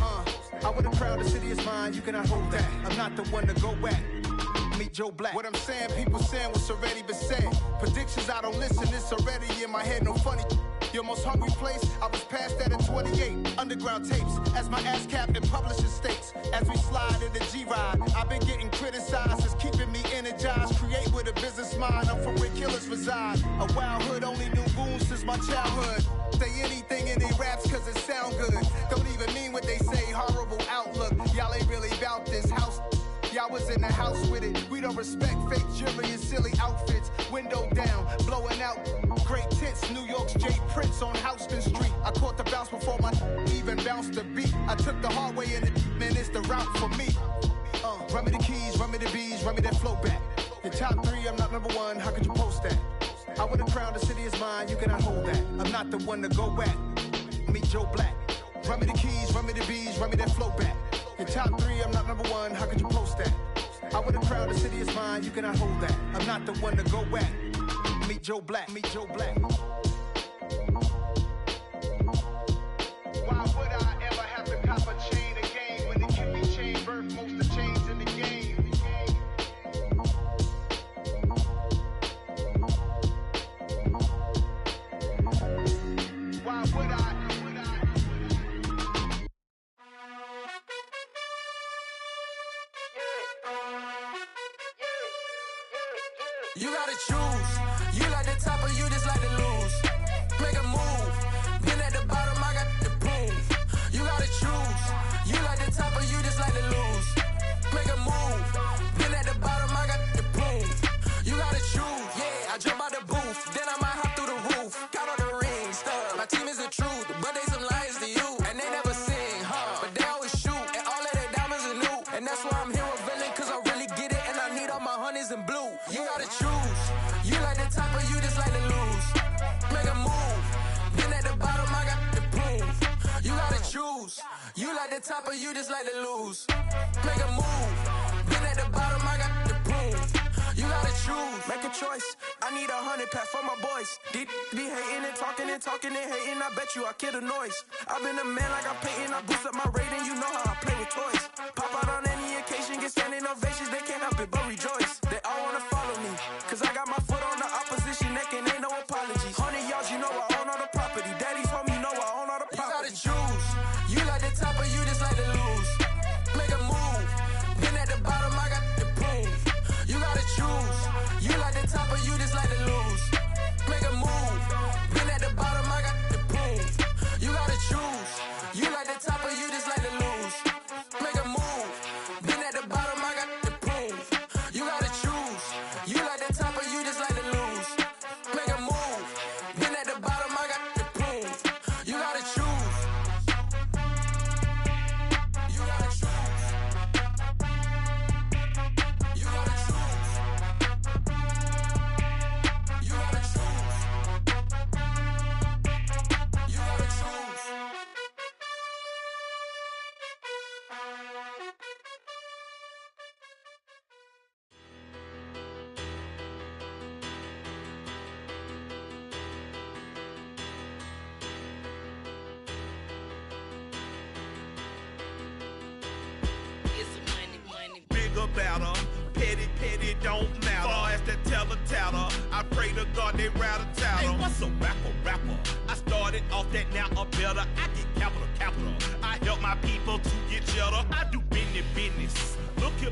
I would have crowned the city is mine, you cannot hold that. I'm not the one to go back. Meet Joe Black. What I'm saying, people saying what's already been said. Predictions, I don't listen, it's already in my head, no funny. Your most hungry place, I was past that in 28. Underground tapes, as my ass cap in publishing states. As we slide in the G-Ride, I've been getting criticized, it's keeping me energized. Create with a business mind, I'm from where killers reside. A wild hood, only knew goons since my childhood. Say anything in they raps cause it sound good. Don't even mean what they say, horrible outlook. Y'all ain't really about this house. Y'all was in the house with it. We don't respect fake jewelry and silly outfits. Window down, blowing out great tits. New York's J. Prince on Houston Street. I caught the bounce before my even bounced the beat. I took the hard way and man, it's the route for me. Run me the keys, run me the bees, run me that flow back. Your top 3, I'm not number 1, how could you post that? I would have crowned the city is mine, you cannot hold that. I'm not the one to go back. Meet Joe Black. Run me the keys, run me the bees, run me that flow back. Your top 3, I'm not number 1, how could you post that? I would have crowned the city is mine, you cannot hold that. I'm not the one to go back. Meet Joe Black, meet Joe Black. Why would I ever have to cop a chain again when the QB chain birthed most of chains in the game? Why would I? You gotta choose. You like the top or you just like to lose. Make a move. Been at the bottom, I got the proof. You gotta choose. You like the top or you just like to lose. Make a move. Been at the bottom, I got the proof. You gotta choose. Yeah, I jump out the booth. Then I might hop through the roof. Count on the rings, stuff. My team is the truth, but they some liars to you. And they never sing, but they always shoot. And all of their diamonds are new. And that's why I'm here with Villain, cause I really get it. And I need all my honeys in blue. You gotta choose. You like the top or you just like to lose. Make a move. Been at the bottom, I got the proof. You gotta choose. You like the top or you just like to lose. Make a move. Been at the bottom, I got the proof. You gotta choose. Make a choice. I need 100 pack for my boys. Be hating and talking and hating. I bet you I kill the noise. I've been a man like I'm Peyton. I boost up my rating. You know how I play with toys. Pop out on any occasion, get standing ovations. They can't help it but rejoice. They all wanna follow me, cause I got my foot on the opposition neck and ain't no apologies. 100 yards, you know I own all the property. Daddy's home, you know I own all the property. You gotta choose. You like the top or you just like to lose. Make a move. Been at the bottom, I got the proof. You gotta choose. You like the top or you just like to lose. Make a move. Been at the bottom, I got the proof. You gotta choose. You like the top or you just like to lose. Make a move. Been at the bottom, I got the proof. You gotta choose. You like the top or you just like to lose. Make a move. Been at the bottom, I got the proof. You gotta choose. You gotta choose. You gotta choose. You gotta choose. You gotta choose. Bigger, better, petty, don't matter. Far as the teller, I pray to God they rattle tattle. Hey, what's a rapper? I started off that, now I'm better. I get capital. I help my people to get cheddar. I do business. Look here,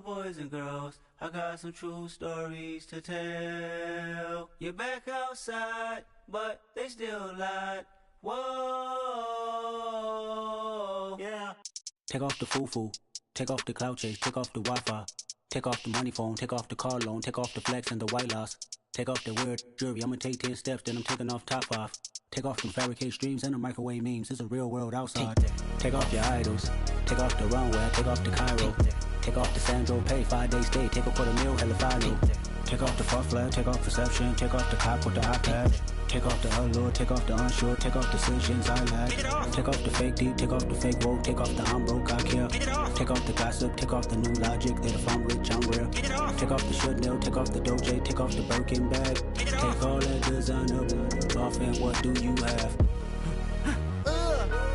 of boys and girls. I got some true stories to tell. You're back outside, but they still lied. Whoa, yeah. Take off the foo-foo, take off the cloud chase, take off the Wi-Fi, take off the money phone, take off the car loan, take off the flex and the white loss, take off the weird jewelry. I'ma take 10 steps, then I'm taking off top 5. Take off them fabricated streams and the microwave memes. It's a real world outside. Take off your idols, take off the runway, take off the Cairo, take off the Sandro Pay, 5-day stay, take a $250,000, hella final. Take off the false flag, take off perception, take off the cop with the iPad. Take off the allure, take off the unsure, take off decisions I lack. Take off the fake deep, take off the fake woke, take off the I'm broke, I care. Take off the gossip, take off the new logic that if I'm rich, I'm real. Take off the Chanel, take off the Doja, take off the Birkin bag. Take all that designer off and what do you have?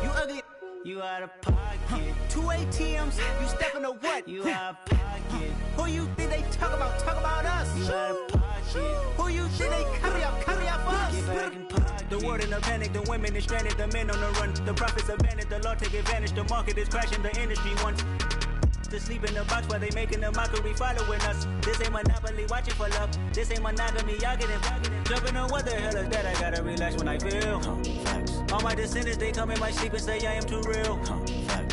You ugly. You out of pocket. 2 ATMs, you stepping to what? You out of pocket. Who you think they talk about? Talk about us. You out of pocket. Who you think they carry out for us? Get back in pocket. The world in a panic, the women is stranded, the men on the run. The profits abandoned, the law take advantage. The market is crashing, the industry wants to sleep in the box while they making a mockery following us. This ain't Monopoly, watching for love. This ain't monogamy, y'all getting jumping on what the hell is that? I gotta relax when I feel. All my descendants, they come in my sleep and say I am too real.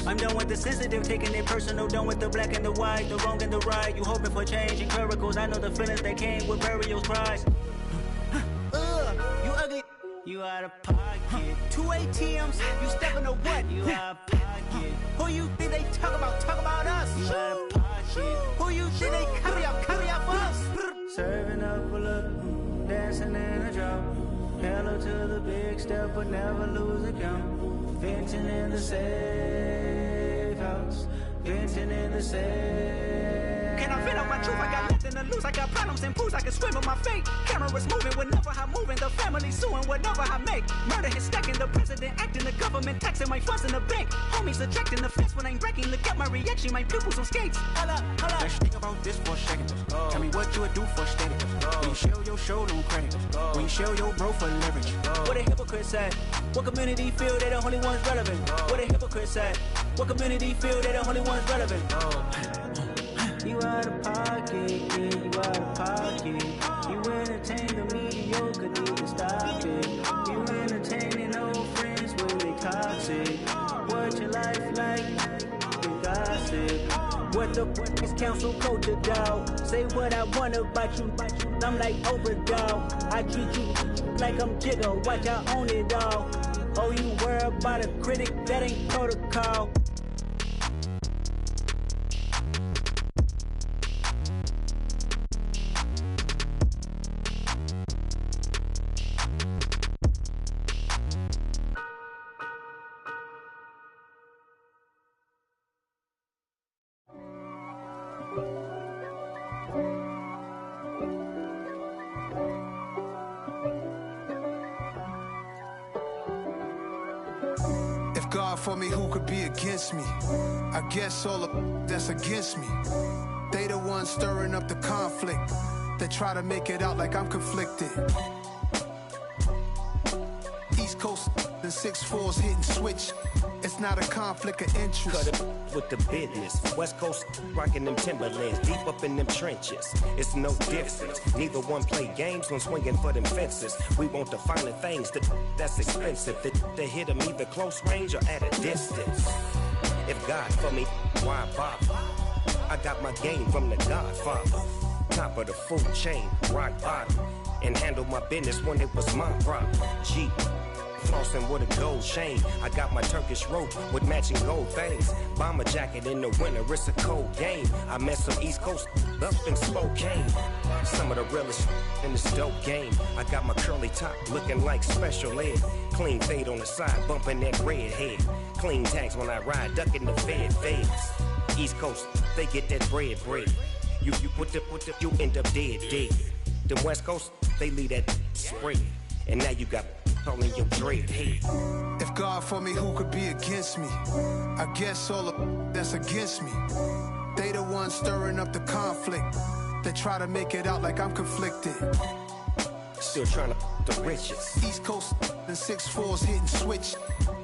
I'm done with the sensitive, taking it personal. Done with the black and the white, the wrong and the right. You hoping for change and miracles. I know the feelings that came with burials, cries. You ugly. You out of pocket. 2 ATMs, you stepping to what? You out of pocket. Who you think they talk about? Talk about us. You out of pocket. Who you think they carry out for us? Serving up a look, dancing in a drop. Hello to the big step, but never lose a count. Venting in the safe house. Venting in the safe. Can I vent out my truth? I got nothing to lose. I got problems and pools. I can swim with my fate. Cameras moving whenever I'm moving. The family suing whatever I make. Murder is stacking. The president acting. The government taxing my funds in the bank. Homies attracting the fence when I'm breaking. Look at my reaction. My pupils on skates. Holla, holla. Let's think about this for a second. Tell me what you would do for steady. When you show your show, no credit. When you show your bro for leverage. What a hypocrite said. What community feel they the only ones relevant? What a hypocrite said. What community feel they the only ones relevant? You out of pocket, yeah, you out of pocket. You entertain the mediocre, need to stop it. You entertaining old friends when they toxic. What your life like? You gossip. What the is council culture, dog? Say what I want about you. I'm like overdog. I treat you like I'm Jigga. Watch I own it all. Oh, you worry about a critic? That ain't protocol. God for me, who could be against me? I guess all of that's against me. They the ones stirring up the conflict. They try to make it out like I'm conflicted. East Coast and 6'4's hitting switch. It's not a conflict of interest. Cut it with the business. West Coast rocking them Timberlands, deep up in them trenches. It's no difference. Neither one play games when swinging for them fences. We want the finer things that's expensive. They hit them either close range or at a distance. If God for me, why bother? I got my game from the Godfather. Top of the food chain, rock bottom. And handle my business when it was my problem. G. Flossing with a gold chain. I got my Turkish rope with matching gold things. Bomber jacket in the winter, it's a cold game. I met some East Coast up in Spokane. Some of the realest in this dope game. I got my curly top looking like special ed. Clean fade on the side, bumping that red head. Clean tags when I ride, ducking the feds. East Coast, they get that bread. You you end up dead. The West Coast, they leave that spread. And now you got calling your dread head. If God for me, who could be against me? I guess all of that's against me. They the ones stirring up the conflict. They try to make it out like I'm conflicted. still trying to the riches. East Coast and 6'4s hitting switch.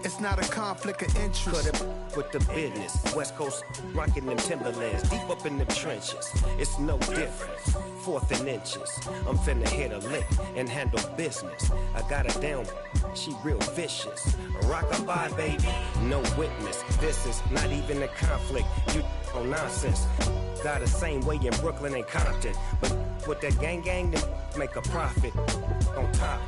It's not a conflict of interest. Cut it with the business. West Coast rocking them Timberlands, deep up in them trenches. It's no difference. 4th and inches. I'm finna hit a lick and handle business. I got her down, she real vicious. Rock-a-bye, baby, no witness. This is not even a conflict. You on nonsense. Got the same way in Brooklyn and Compton, but with that gang, then make a profit. On top,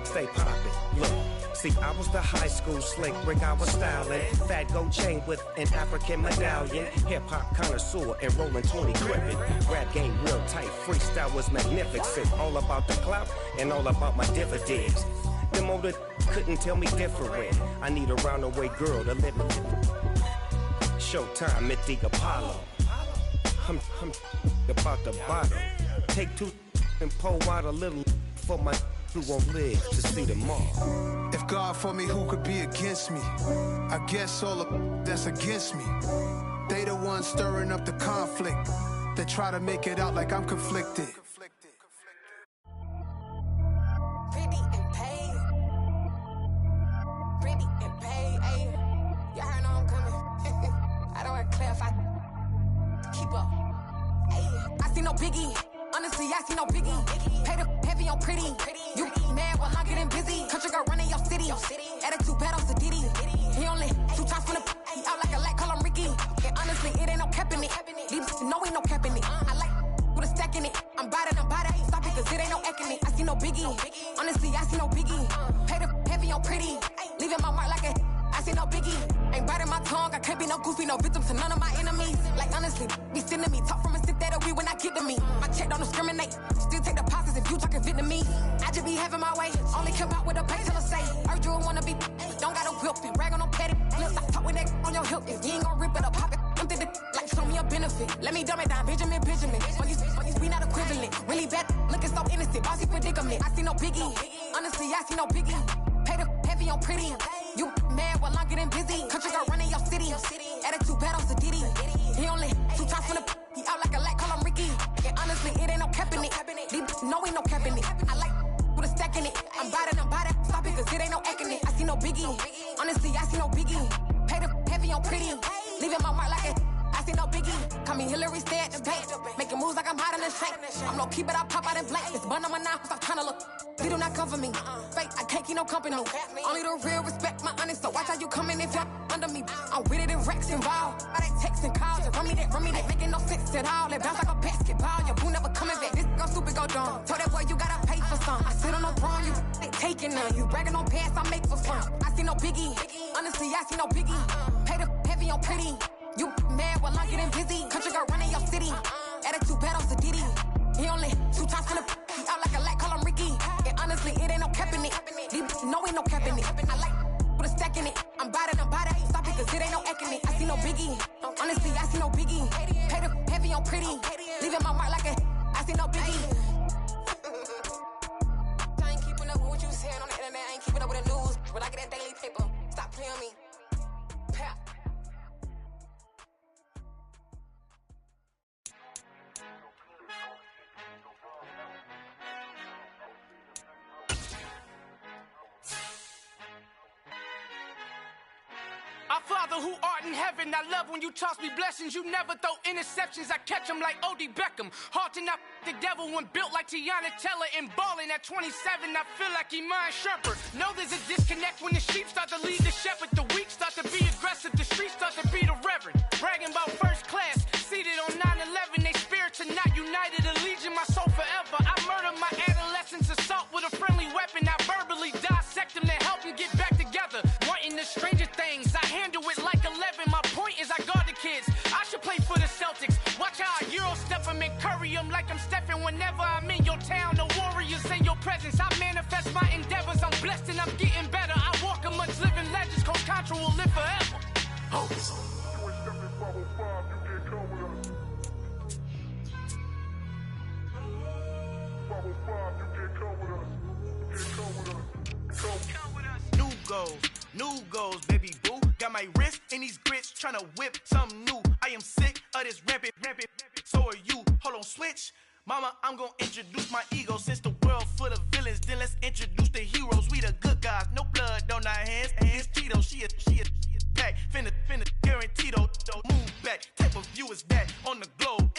stay poppin'. Look. See, I was the high school slick brick, I was styling. Fat gold chain with an African medallion. Hip-hop connoisseur and rolling 20 crippin'. Rap game real tight, freestyle was magnificent. All about the clout and all about my dividends. Them older couldn't tell me different. I need a roundaway girl to live with. Showtime at the Apollo. I'm about the bottom. Take 2 and pour out a little for my who won't live to see tomorrow. If God for me, who could be against me? I guess all of that's against me. They the ones stirring up the conflict. They try to make it out like I'm conflicted. Pretty and paid. Pretty and paid, ayy. Y'all heard I'm coming. I don't want to clarify. Keep up. Ayy. I see no biggie. Honestly, I see no biggie. Pay the heavy on pretty. You mad while I'm getting busy. Country girl running your city. Attitude bad on Diddy. He only 2 times from the he out like a light, call him Ricky. And honestly, it ain't no cap in it. These no ain't no cap in it. I like with a stack in it. I'm bad it. Stop it, cause it ain't no eck in it. I see no biggie. Honestly, I see no biggie. Pay the heavy on pretty. Leaving my mark like a I see no biggie. Ain't biting my tongue. I can't be no goofy, no victim to none of my enemies. Like honestly, be sending me talk from a sip that we when I get to me. My check don't discriminate. Still take deposits if you talking Vietnamese. I just be having my way. Only care about what the pay till I say. Heard you wanna be. Don't got no whip. Rag on no petty. Flip. I talk with that on your hip. If you ain't gon' rip it up, pop it. Empty the like show me a benefit. Let me dumb it down, Benjamin. We not equivalent. Really bad. Looking so innocent. Bossy predicament. I see no biggie. Honestly, I see no biggie. Pay the heavy on pretty. You mad while I'm getting busy. Country girl running your city. Attitude bad on Diddy. He only 2 times from the he out like a light, call him Ricky. And honestly, it ain't no cap in it. These no ain't no cap in it. I like with a stack in it. I'm bad it. Stop it, cause it ain't no eck in it. I see no biggie. Honestly, I see no biggie. Pay the heavy on pretty. Leaving my mark like it. I see no biggie. Call me Hillary, stay at the bank. Making moves like I'm hot in the shank. I'm no keep it, I pop out in blank. This bun on my knife, stop trying to look. They do not come for me. Fake, I can't keep no company. Only the real respect my honest. So watch how you coming if you're under me. I'm with it and Rex involved. I they text and calls. Run me that. Making no sense at all. They bounce like a basketball. Your boo never coming back. This go stupid, go dumb. Tell that boy you gotta pay for some. I sit on no throne, you ain't taking none. You bragging on pants, I make for fun. I see no biggie. Honestly, I see no biggie. Pay the heavy on pretty. You mad while I'm getting busy. Country girl running your city. Attitude bad on Diddy. He only 2 times from the he out like a light, call him Ricky. And honestly, it ain't no cap in it. These no ain't no cap in it. I like with a stack in it. I'm bad it. Stop it, cause it ain't no eck in it. I see no biggie. Honestly, I see no biggie. Pay the heavy on pretty. Leaving my mark like a I see no biggie. I ain't keeping up with what you saying on the internet. I ain't keeping up with the news. But I get that daily paper. Stop playing me. Pap. Our Father who art in heaven, I love when you toss me blessings. You never throw interceptions, I catch them like O.D. Beckham. Hard to not the devil when built like Tiana Teller. And balling at 27, I feel like Iman Shumpert. Know there's a disconnect when the sheep start to lead the shepherd. The weak start to be aggressive, the streets start to be the reverend. Bragging about first class, seated on 9/11. They spirits are not united, a legion, my soul forever. I murder my adolescence, assault with a friendly weapon. I verbally dissect them to help them get back together. Wanting the stranger things, I handle it like 11. My point is I guard the kids. I should play for the Celtics. Watch how I Euro step them and curry them like I'm Stephen. Whenever I'm in your town, the Warriors in your presence. I manifest my endeavors. I'm blessed and I'm getting better. I walk amongst living legends. Coach Contra will live forever. Oh. New goals, baby boo. Got my wrist in these grits, tryna whip something new. I am sick of this rampant. So are you. Hold on, switch. Mama, I'm gonna introduce my ego. Since the world full of villains, then let's introduce the heroes. We the good guys, no blood on our hands. Hands Cheeto, she a pack. Finna guarantee though. Move back, type of view is that on the globe.